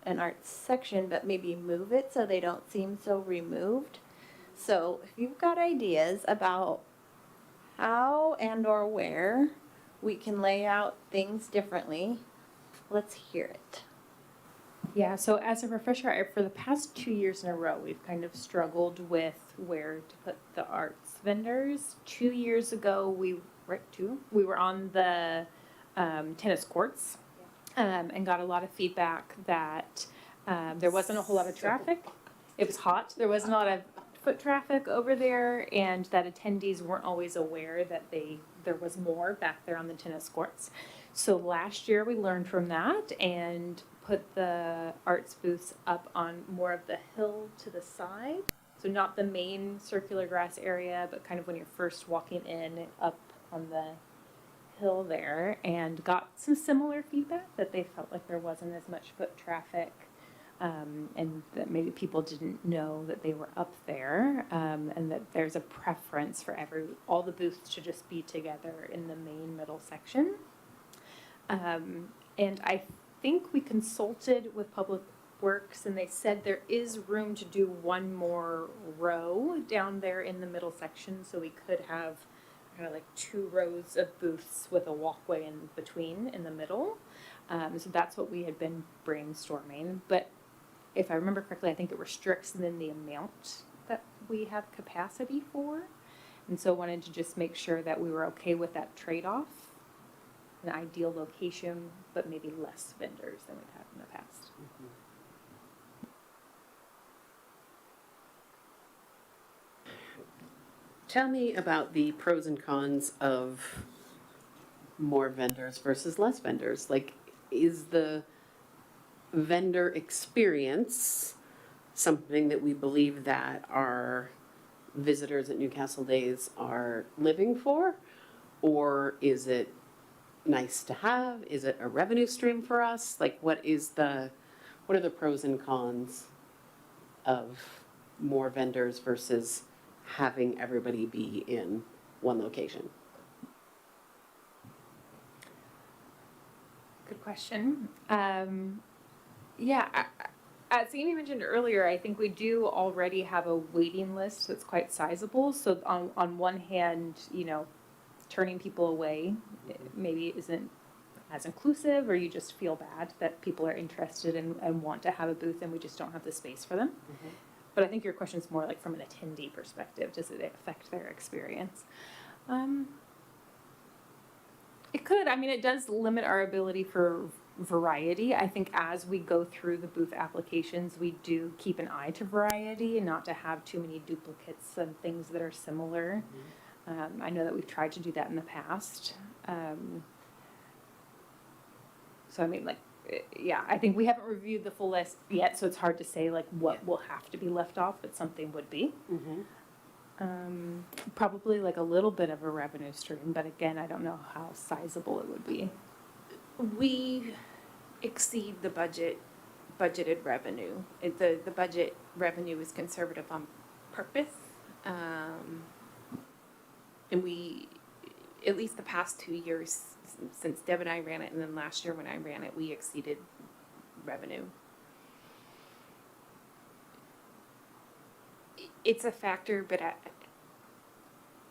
an art section, but maybe move it so they don't seem so removed. So if you've got ideas about how and or where we can lay out things differently, let's hear it. Yeah, so as a refresher, for the past 2 years in a row, we've kind of struggled with where to put the arts vendors. 2 years ago, we were on the tennis courts and got a lot of feedback that there wasn't a whole lot of traffic. It was hot. There wasn't a lot of foot traffic over there, and that attendees weren't always aware that there was more back there on the tennis courts. So last year we learned from that and put the arts booths up on more of the hill to the side. So not the main circular grass area, but kind of when you're first walking in up on the hill there, and got some similar feedback that they felt like there wasn't as much foot traffic, and that maybe people didn't know that they were up there, and that there's a preference for all the booths to just be together in the main middle section. And I think we consulted with Public Works, and they said there is room to do one more row down there in the middle section, so we could have kind of like 2 rows of booths with a walkway in between in the middle. So that's what we had been brainstorming. But if I remember correctly, I think it restricts then the amount that we have capacity for. And so wanted to just make sure that we were okay with that trade-off. An ideal location, but maybe less vendors than we've had in the past. Tell me about the pros and cons of more vendors versus less vendors. Like, is the vendor experience something that we believe that our visitors at Newcastle Days are living for? Or is it nice to have? Is it a revenue stream for us? Like, what are the pros and cons of more vendors versus having everybody be in one location? Good question. As Amy mentioned earlier, I think we do already have a waiting list that's quite sizable. So on one hand, turning people away maybe isn't as inclusive, or you just feel bad that people are interested and want to have a booth and we just don't have the space for them. Mhm. But I think your question is more like from an attendee perspective. Does it affect their experience? It could. I mean, it does limit our ability for variety. I think as we go through the booth applications, we do keep an eye to variety and not to have too many duplicates and things that are similar. I know that we've tried to do that in the past. So I mean, I think we haven't reviewed the full list yet, so it's hard to say like what will have to be left off, but something would be. Mhm. Probably like a little bit of a revenue stream, but again, I don't know how sizable it would be. We exceed the budgeted revenue. The budget revenue is conservative on purpose. And we, at least the past 2 years, since Deb and I ran it, and then last year when I ran it, we exceeded revenue. It's a factor, but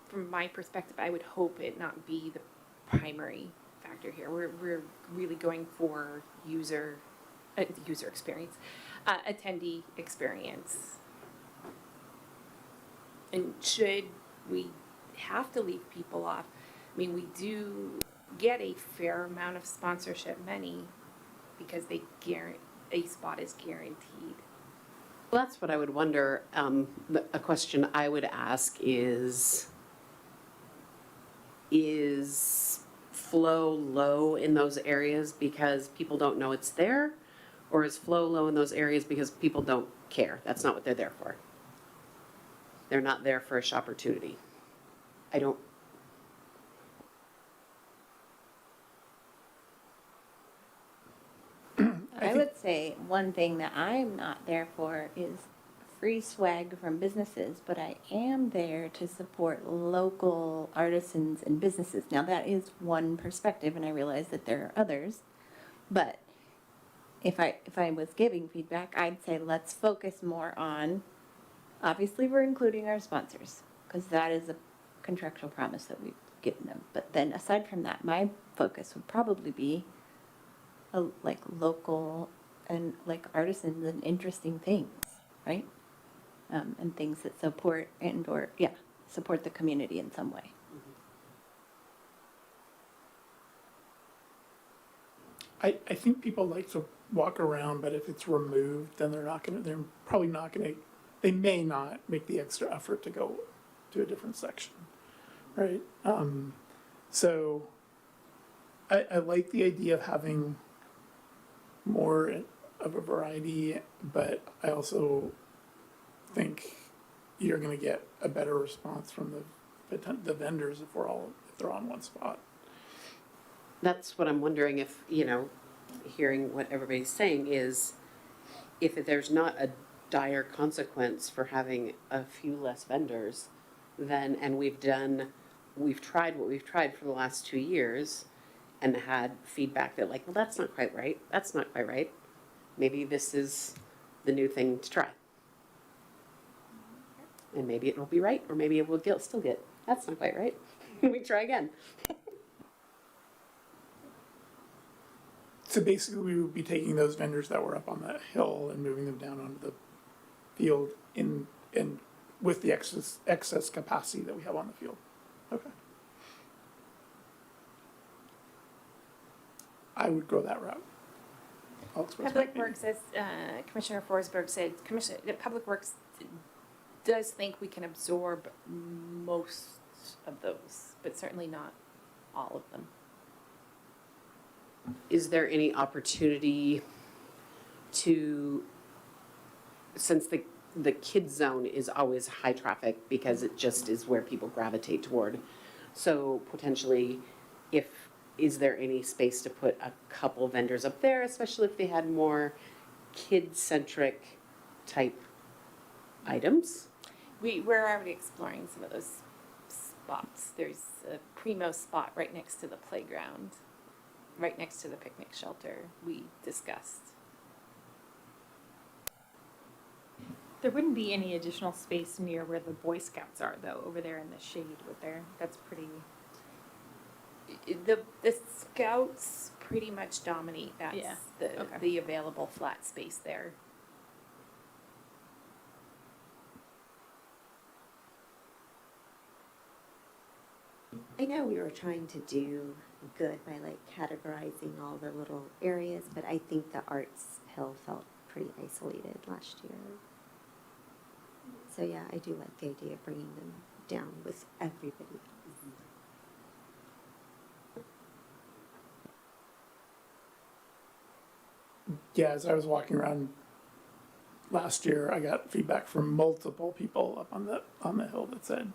from my perspective, I would hope it not be the primary factor here. We're really going for user experience, attendee experience. And should we have to leave people off, I mean, we do get a fair amount of sponsorship money because a spot is guaranteed. Well, that's what I would wonder. A question I would ask is flow low in those areas because people don't know it's there? Or is flow low in those areas because people don't care? That's not what they're there for. They're not there for a shopportunity. I would say one thing that I'm not there for is free swag from businesses, but I am there to support local artisans and businesses. Now that is one perspective, and I realize that there are others, but if I was giving feedback, I'd say let's focus more on, obviously we're including our sponsors, because that is a contractual promise that we've given them. But then aside from that, my focus would probably be like local and like artisans and interesting things, right? And things that support support the community in some way. I think people like to walk around, but if it's removed, then they're probably not gonna, they may not make the extra effort to go to a different section, right? So I like the idea of having more of a variety, but I also think you're gonna get a better response from the vendors if they're on one spot. That's what I'm wondering if, hearing what everybody's saying is, if there's not a dire consequence for having a few less vendors, then, and we've tried what we've tried for the last 2 years and had feedback that like, well, that's not quite right. That's not quite right. Maybe this is the new thing to try. And maybe it will be right, or maybe it will still get, that's not quite right. We try again. So basically, we would be taking those vendors that were up on that hill and moving them down onto the field and with the excess capacity that we have on the field. Okay. I would go that route. I'll express my Public opinion. Works, as Commissioner Forsberg said, Public Works does think we can absorb most of those, but certainly not all of them. Is there any opportunity to, since the kids zone is always high traffic because it just is where people gravitate toward, so potentially is there any space to put a couple vendors up there, especially if they had more kid-centric type items? We're already exploring some of those spots. There's a primo spot right next to the playground, right next to the picnic shelter we discussed. There wouldn't be any additional space near where the Boy Scouts are, though, over there in the shade, would there? That's pretty. The scouts pretty much dominate. That's Yeah, the okay. the available flat space there. I know we were trying to do good by like categorizing all the little areas, but I think the Arts Hill felt pretty isolated last year. So yeah, I do like the idea of bringing them down with everybody. Yeah, as I was walking around last year, I got feedback from multiple people up on the hill that said,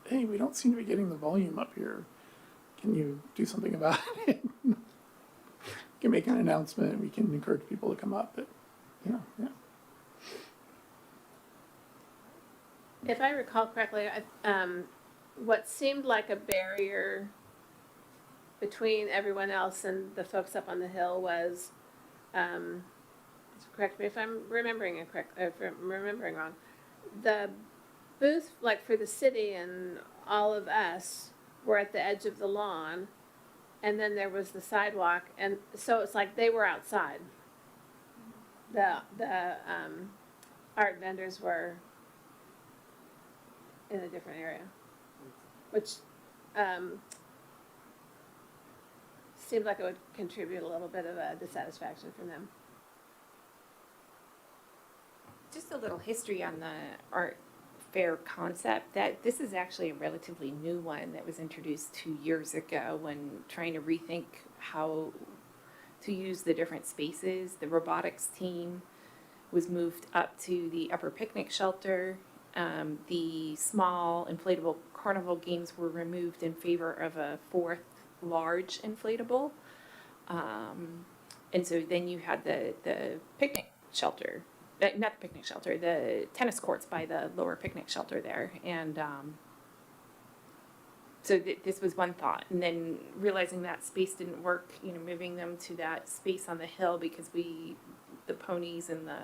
"Hey, we don't seem to be getting the volume up here. Can you do something about it?" We can make an announcement. We can encourage people to come up. But yeah. If I recall correctly, what seemed like a barrier between everyone else and the folks up on the hill was, correct me if I'm remembering it correct, if I'm remembering wrong, the booth, like for the city and all of us, were at the edge of the lawn, and then there was the sidewalk, and so it's like they were outside. The art vendors were in a different area, which seemed like it would contribute a little bit of a dissatisfaction from them. Just a little history on the art fair concept. That this is actually a relatively new one that was introduced 2 years ago when trying to rethink how to use the different spaces. The robotics team was moved up to the upper picnic shelter. The small inflatable carnival games were removed in favor of a fourth large inflatable. And so then you had the picnic shelter, not the picnic shelter, the tennis courts by the lower picnic shelter there. And so this was one thought. And then realizing that space didn't work, moving them to that space on the hill because the ponies and the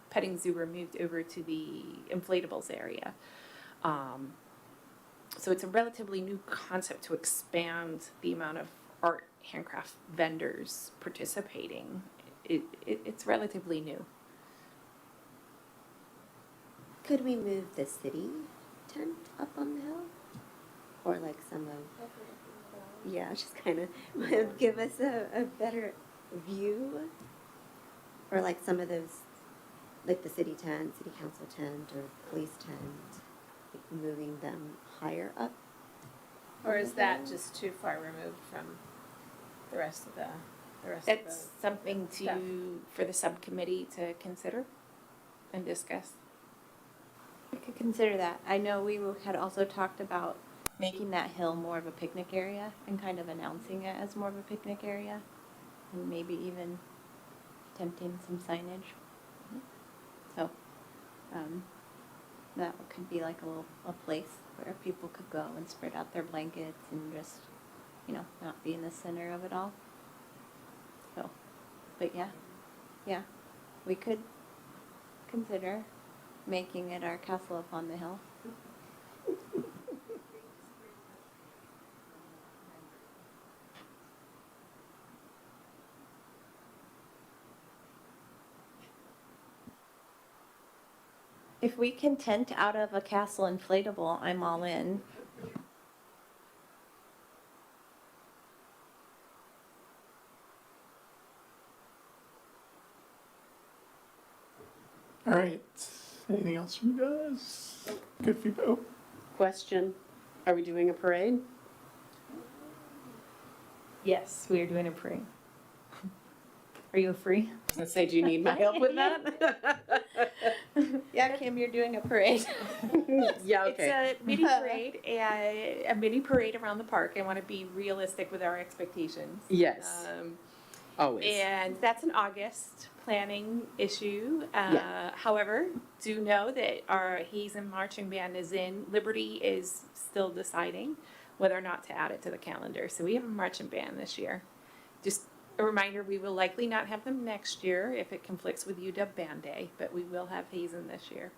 petting zoo were moved over to the inflatables area. So it's a relatively new concept to expand the amount of art handcraft vendors participating. It's relatively new. Could we move the city tent up on the hill? Or like some of, yeah, just kind of give us a better view? Or like some of those, like the city tent, city council tent, or police tent, like moving them higher up? Or is that just too far removed from the rest of the That's something stuff. for the subcommittee to consider and discuss. We could consider that. I know we had also talked about making that hill more of a picnic area and kind of announcing it as more of a picnic area, and maybe even attempting some signage. So that could be like a place where people could go and spread out their blankets and just, not be in the center of it all. So, but yeah, we could consider making it our castle up on the hill. If we can tent out of a castle inflatable, I'm all in. All right. Anything else from you guys? Good feedback. Oh, Question, are we doing a parade? Yes, we are doing a parade. Are you free? I was gonna say, do you need my help with that? Yeah, Kim, you're doing a parade. Yeah, okay. It's a mini parade, a mini parade around the park. I want to be realistic with our expectations. Yes, always. And that's an August planning issue. Yeah. However, do know that our Hazen Marching Band is in. Liberty is still deciding whether or not to add it to the calendar. So we have a marching band this year. Just a reminder, we will likely not have them next year if it conflicts with UW Band Day, but we will have Hazen this year.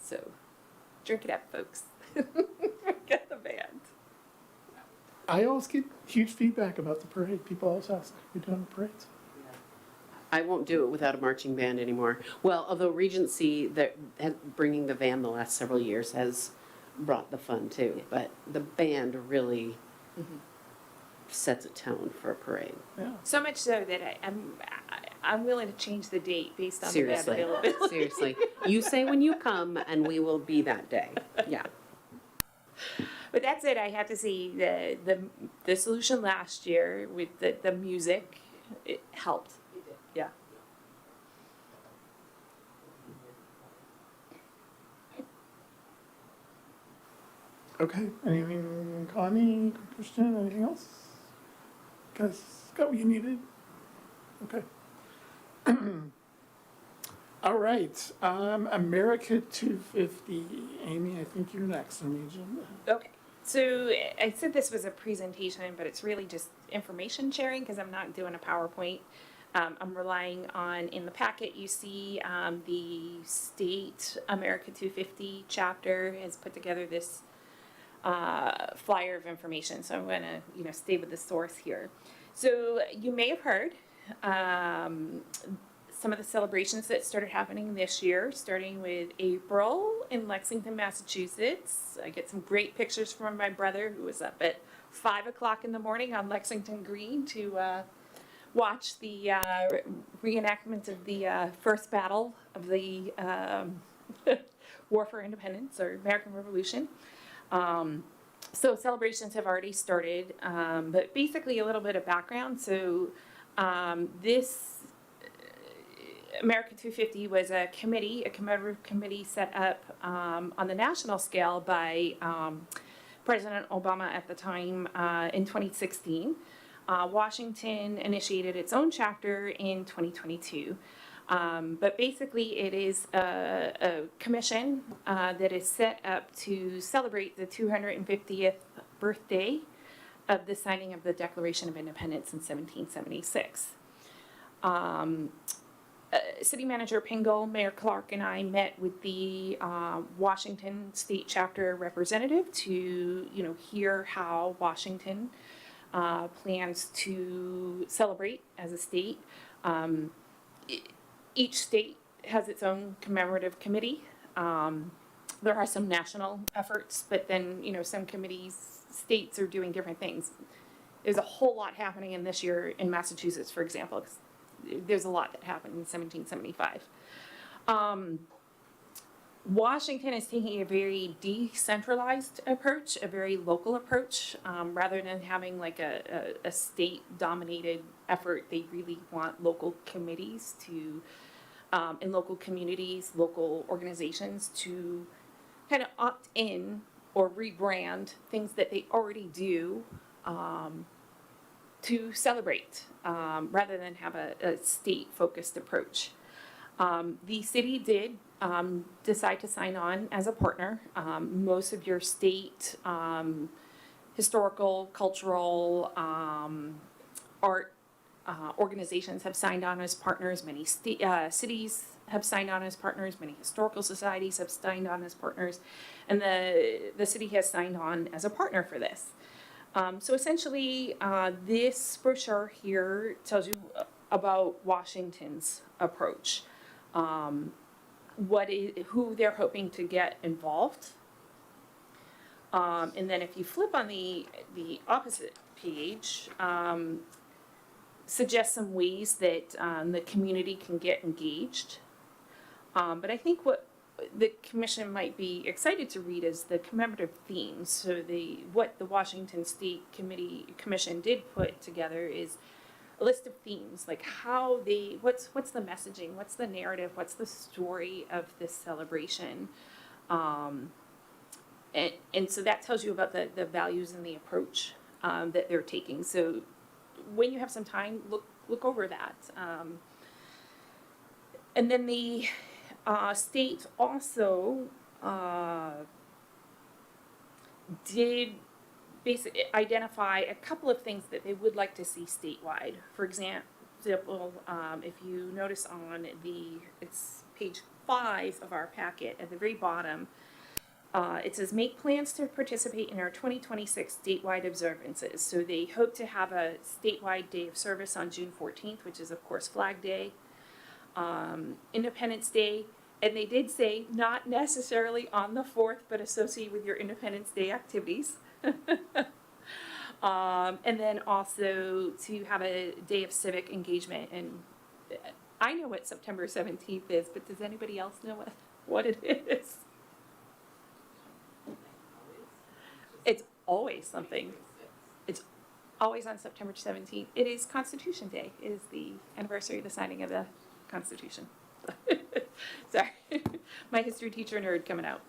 So drink it up, folks. Get the band. I always get huge feedback about the parade. People always ask, "Are we doing a parade?" I won't do it without a marching band anymore. Well, although Regency, bringing the van the last several years has brought the fun too, but the band really sets a tone for a parade. Yeah. So much so that I'm willing to change the date based on the band Seriously, availability. seriously. You say when you come and we will be that day. Yeah. But that's it. I had to see the solution last year with the music. It helped. Yeah. Okay. Anything, Connie, Christian, anything else? Guys, got what you needed? Okay. All right. America 250. Amy, I think you're next on the agenda. Okay. So I said this was a presentation, but it's really just information sharing because I'm not doing a PowerPoint. I'm relying on, in the packet, you see the state America 250 chapter has put together this flyer of information. So I'm going to, stay with the source here. So you may have heard some of the celebrations that started happening this year, starting with April in Lexington, Massachusetts. I get some great pictures from my brother who was up at 5 o'clock in the morning on Lexington Green to watch the reenactment of the first battle of the War for Independence or American Revolution. So celebrations have already started, but basically a little bit of background. So this America 250 was a commemorative committee set up on the national scale by President Obama at the time in 2016. Washington initiated its own chapter in 2022. But basically it is a commission that is set up to celebrate the 250th birthday of the signing of the Declaration of Independence in 1776. City Manager Pingle, Mayor Clark, and I met with the Washington State Chapter representative to, hear how Washington plans to celebrate as a state. Each state has its own commemorative committee. There are some national efforts, but then, some committees, states are doing different things. There's a whole lot happening in this year in Massachusetts, for example, 'cause there's a lot that happened in 1775. Washington is taking a very decentralized approach, a very local approach, rather than having like a state-dominated effort. They really want local committees to, in local communities, local organizations to kind of opt in or rebrand things that they already do to celebrate, rather than have a state-focused approach. The city did decide to sign on as a partner. Most of your state historical, cultural, art organizations have signed on as partners. Many cities have signed on as partners. Many historical societies have signed on as partners. And the city has signed on as a partner for this. So essentially, this brochure here tells you about Washington's approach. Who they're hoping to get involved. And then if you flip on the opposite page, suggest some ways that the community can get engaged. But I think what the commission might be excited to read is the commemorative themes. So what the Washington State Commission did put together is a list of themes, like what's the messaging, what's the narrative, what's the story of this celebration. And so that tells you about the values and the approach that they're taking. So when you have some time, look over that. And then the state also did basically identify a couple of things that they would like to see statewide. For example, if you notice on it's page 5 of our packet at the very bottom, it says make plans to participate in our 2026 statewide observances. So they hope to have a statewide day of service on June 14th, which is of course Flag Day, Independence Day, and they did say not necessarily on the 4th, but associated with your Independence Day activities. And then also to have a day of civic engagement. And I know what September 17th is, but does anybody else know what it is? It's always something. It's always on September 17th. It is Constitution Day. It is the anniversary of the signing of the Constitution. Sorry, my history teacher nerd coming out.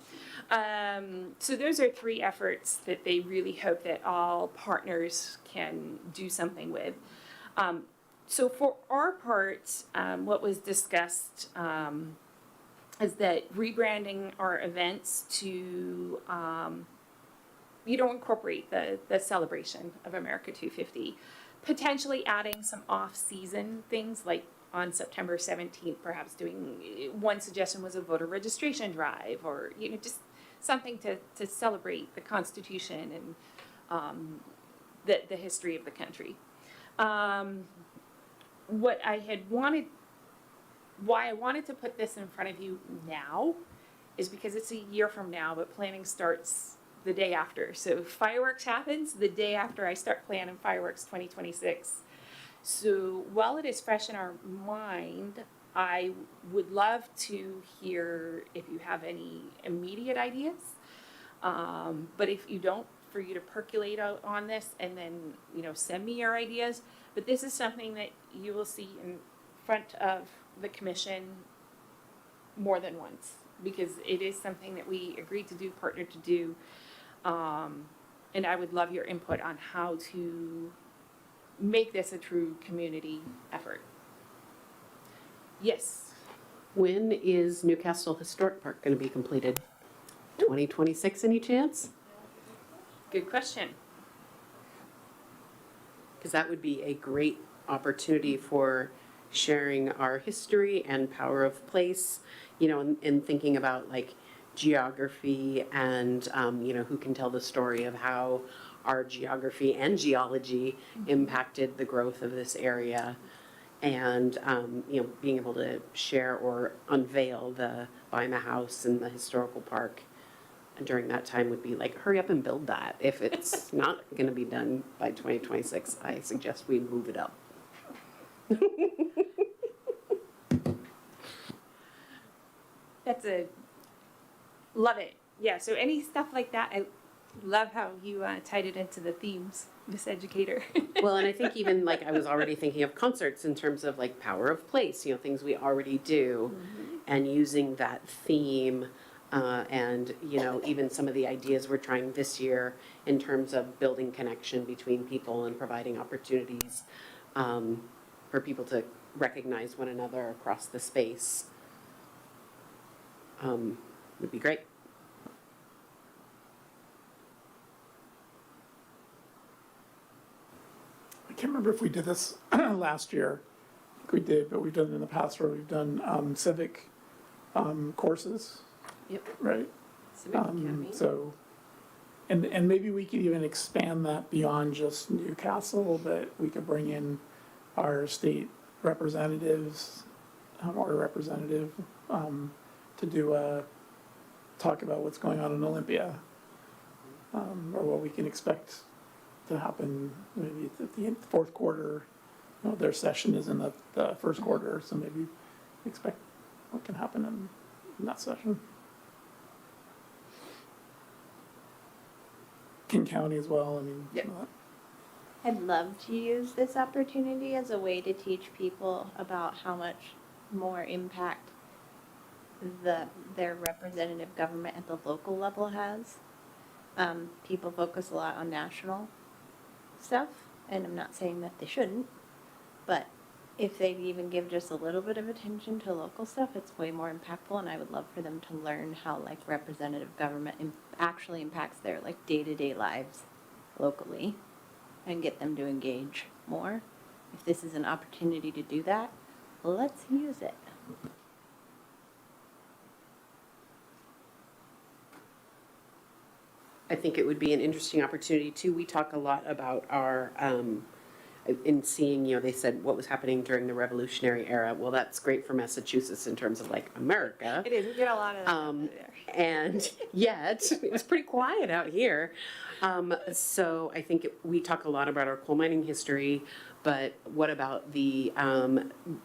So those are 3 efforts that they really hope that all partners can do something with. So for our part, what was discussed is that rebranding our events to incorporate the celebration of America 250, potentially adding some off-season things like on September 17th, perhaps doing, one suggestion was a voter registration drive, or, just something to celebrate the Constitution and the history of the country. Why I wanted to put this in front of you now is because it's a year from now, but planning starts the day after. So fireworks happens the day after I start planning fireworks 2026. So while it is fresh in our mind, I would love to hear if you have any immediate ideas. But if you don't, for you to percolate out on this and then, send me your ideas. But this is something that you will see in front of the commission more than once, because it is something that we agreed to do, partnered to do. And I would love your input on how to make this a true community effort. Yes. When is Newcastle Historic Park going to be completed? 2026, any chance? Good question. Because that would be a great opportunity for sharing our history and power of place, in thinking about like geography and, who can tell the story of how our geography and geology impacted the growth of this area. And, being able to share or unveil the Bima House and the historical park during that time would be like, hurry up and build that. If it's not going to be done by 2026, I suggest we move it up. Love it. Yeah, so any stuff like that, I love how you tied it into the themes, Miss Educator. Well, and I think even like I was already thinking of concerts in terms of like power of place, things we already do, and using that theme, and even some of the ideas we're trying this year in terms of building connection between people and providing opportunities for people to recognize one another across the space would be great. I can't remember if we did this last year. I think we did, but we've done it in the past where we've done civic courses, Yep. right? Civic Academy. So, and maybe we could even expand that beyond just Newcastle, that we could bring in our state representatives, or a representative, to do talk about what's going on in Olympia, or what we can expect to happen maybe at the fourth quarter. Their session is in the first quarter, so maybe expect what can happen in that session. King County as well, I mean. Yep. I'd love to use this opportunity as a way to teach people about how much more impact their representative government at the local level has. People focus a lot on national stuff, and I'm not saying that they shouldn't, but if they even give just a little bit of attention to local stuff, it's way more impactful, and I would love for them to learn how like representative government actually impacts their like day-to-day lives locally, and get them to engage more. If this is an opportunity to do that, let's use it. I think it would be an interesting opportunity too. We talk a lot about our, in seeing, they said what was happening during the Revolutionary Era. Well, that's great for Massachusetts in terms of like America. It is, we get a lot of that over there. And yet, it was pretty quiet out here. So I think we talk a lot about our coal mining history, but what about the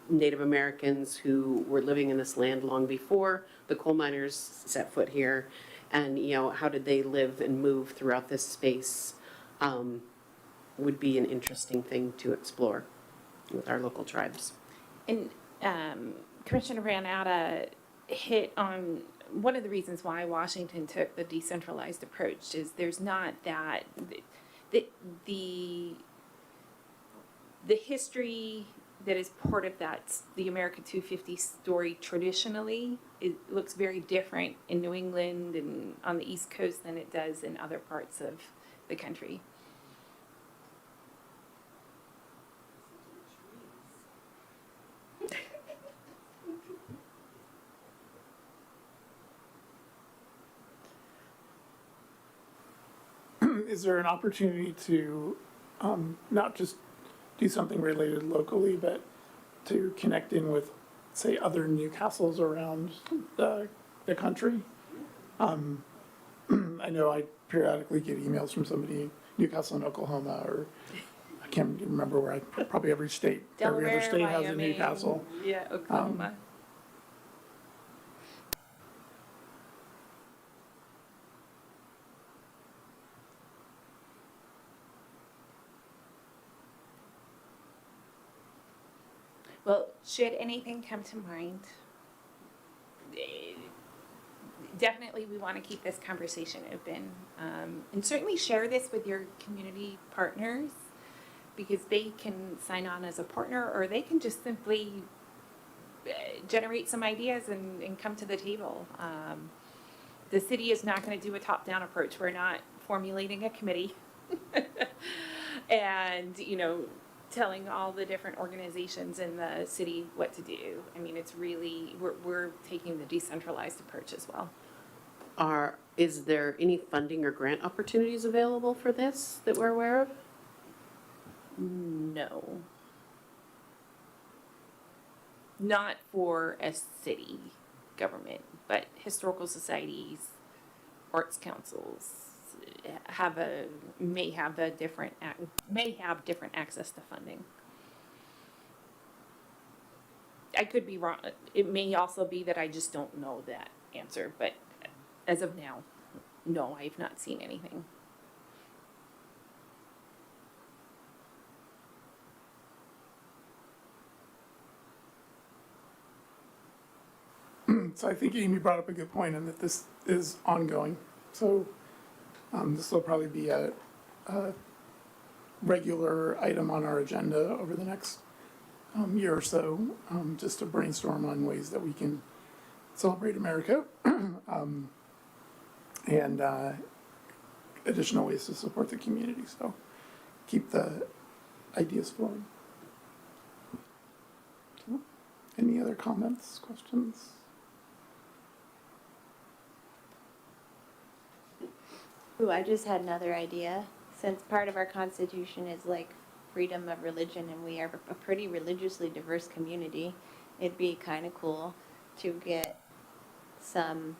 Native Americans who were living in this land long before the coal miners set foot here? And, how did they live and move throughout this space? Would be an interesting thing to explore with our local tribes. And Commissioner Van Atta hit on one of the reasons why Washington took the decentralized approach is there's not that the history that is part of that the America 250 story traditionally, it looks very different in New England and on the East Coast than it does in other parts of the country. Is there an opportunity to not just do something related locally, but to connect in with, say, other Newcastles around the country? I know I periodically get emails from somebody in Newcastle in Oklahoma, or I can't remember where, probably every other state has a Newcastle. Yeah, Oklahoma. Well, should anything come to mind, definitely we want to keep this conversation open. And certainly share this with your community partners because they can sign on as a partner or they can just simply generate some ideas and come to the table. The city is not going to do a top-down approach. We're not formulating a committee and, telling all the different organizations in the city what to do. I mean, it's really, we're taking the decentralized approach as well. Is there any funding or grant opportunities available for this that we're aware of? No. Not for a city government, but historical societies, arts councils may have different access to funding. I could be wrong. It may also be that I just don't know that answer, but as of now, no, I've not seen anything. So I think Amy brought up a good point in that this is ongoing. So this will probably be a regular item on our agenda over the next year or so, just to brainstorm on ways that we can celebrate America and additional ways to support the community. So keep the ideas flowing. Any other comments, questions? Ooh, I just had another idea. Since part of our Constitution is like freedom of religion and we are a pretty religiously diverse community, it'd be kind of cool to get some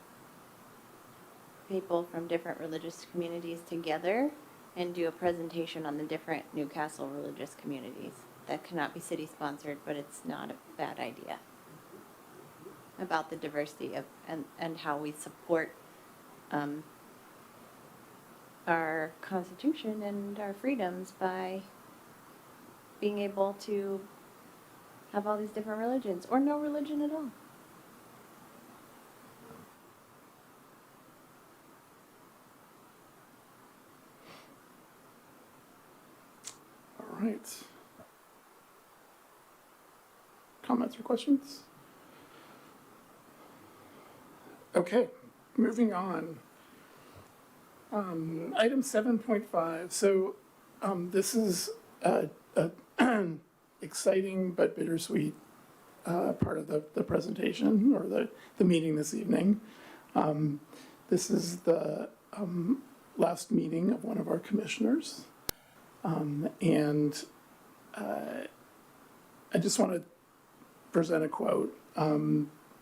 people from different religious communities together and do a presentation on the different Newcastle religious communities. That cannot be city sponsored, but it's not a bad idea. About the diversity of and how we support our Constitution and our freedoms by being able to have all these different religions or no religion at all. All right. Comments or questions? Okay, moving on. Item 7.5. So this is a exciting but bittersweet part of the presentation or the meeting this evening. This is the last meeting of one of our commissioners. And I just want to present a quote.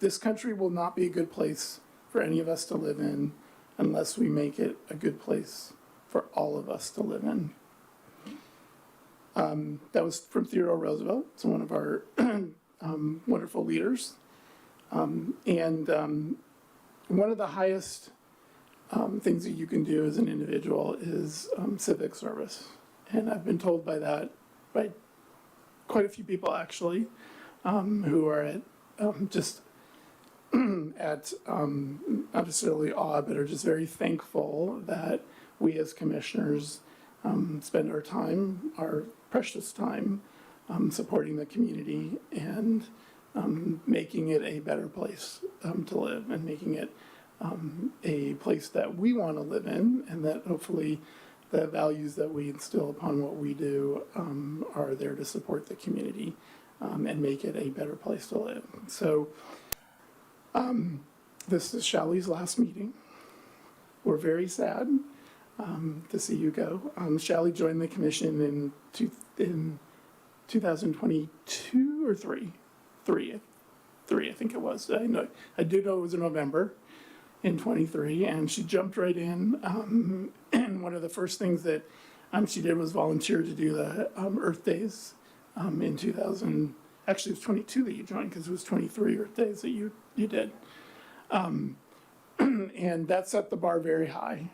This country will not be a good place for any of us to live in unless we make it a good place for all of us to live in. That was from Theodore Roosevelt, so one of our wonderful leaders. And one of the highest things that you can do as an individual is civic service. And I've been told by quite a few people actually, who are at just at not necessarily awe, but are just very thankful that we as commissioners spend our time, our precious time, supporting the community and making it a better place to live and making it a place that we want to live in, and that hopefully the values that we instill upon what we do are there to support the community and make it a better place to live. So this is Shally's last meeting. We're very sad to see you go. Shally joined the commission in 2022 or three, I think it was. I do know it was in November in 23, and she jumped right in. And one of the first things that she did was volunteer to do the Earth Days in 2000. Actually, it was 22 that you joined because it was 23 Earth Days that you did. And that set the bar very high.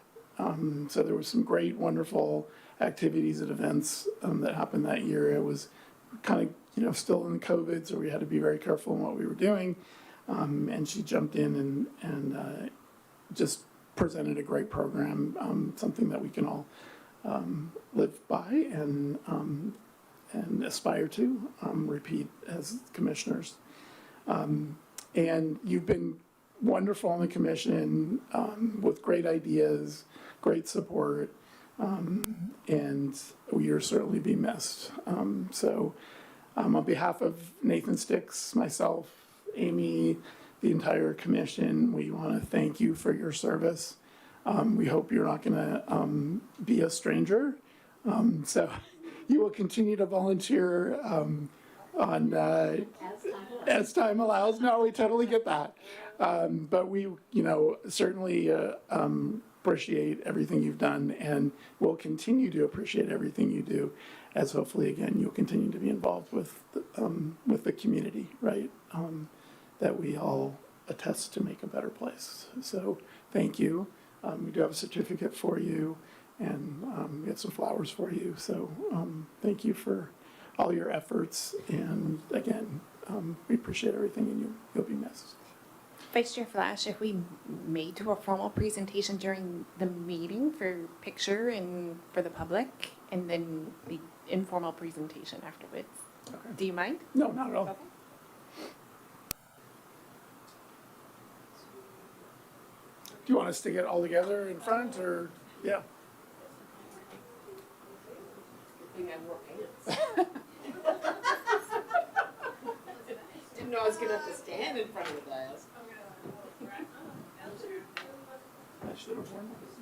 So there was some great, wonderful activities and events that happened that year. It was kind of, still in COVID, so we had to be very careful in what we were doing. And she jumped in and just presented a great program, something that we can all live by and aspire to repeat as commissioners. And you've been wonderful on the commission with great ideas, great support, and you'll certainly be missed. So on behalf of Nathan Sticks, myself, Amy, the entire commission, we want to thank you for your service. We hope you're not going to be a stranger. So you will continue to volunteer on as time allows. No, we totally get that. But we, certainly appreciate everything you've done, and will continue to appreciate everything you do, as hopefully, again, you'll continue to be involved with the community, right? That we all attest to make a better place. So thank you. We do have a certificate for you, and we have some flowers for you. So thank you for all your efforts, and again, we appreciate everything, and you'll be missed. Vice Chair Flash, if we may do a formal presentation during the meeting for picture and for the public, and then the informal presentation afterwards. Okay. Do you mind? No, not at all. Okay. Do you want us to get all together in front, or, yeah? Good thing I wore pants. Didn't know I was gonna have to stand in front of the dais. I should have worn this.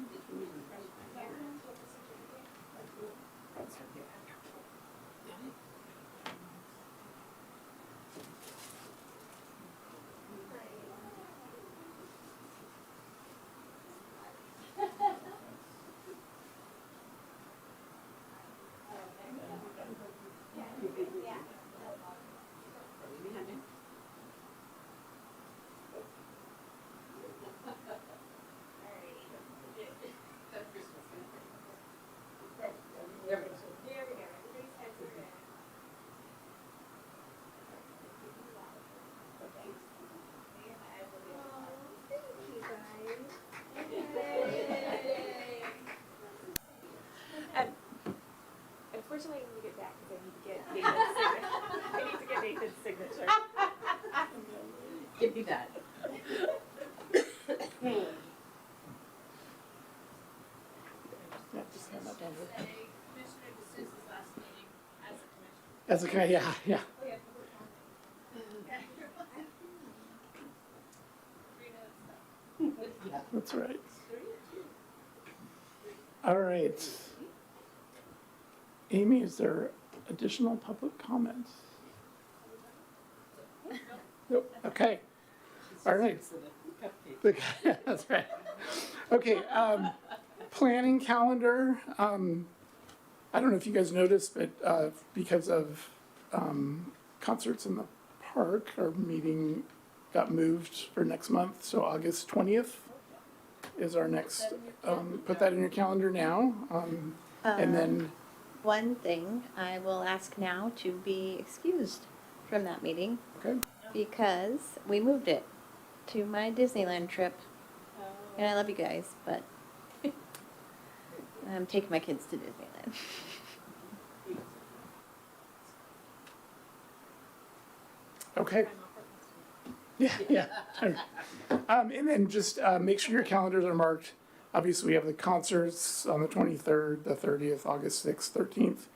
extended. Commissioner D'Souza's last meeting as a commissioner. As a, yeah, yeah. That's right. All right. Amy, is there additional public comments? Nope, okay. All right. That's right. Okay, planning calendar. I don't know if you guys noticed, but because of concerts in the park, our meeting got moved for next month, so August 20th is our next, put that in your calendar now. And then, One thing, I will ask now to be excused from that meeting okay, because we moved it to my Disneyland trip. And I love you guys, but I'm taking my kids to Disneyland. okay. Yeah, yeah. And then just make sure your calendars are marked. Obviously, we have the concerts on the 23rd, the 30th, August 6th, 13th.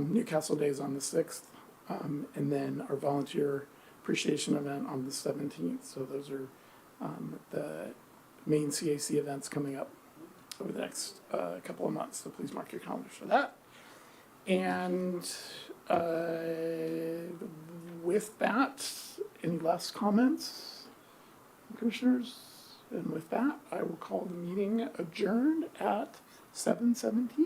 Newcastle Day is on the 6th. And then our volunteer appreciation event on the 17th. So those are the main CAC events coming up over the next couple of months. So please mark your calendars for that. And with that, any last comments, commissioners? And with that, I will call the meeting adjourned at 7:17.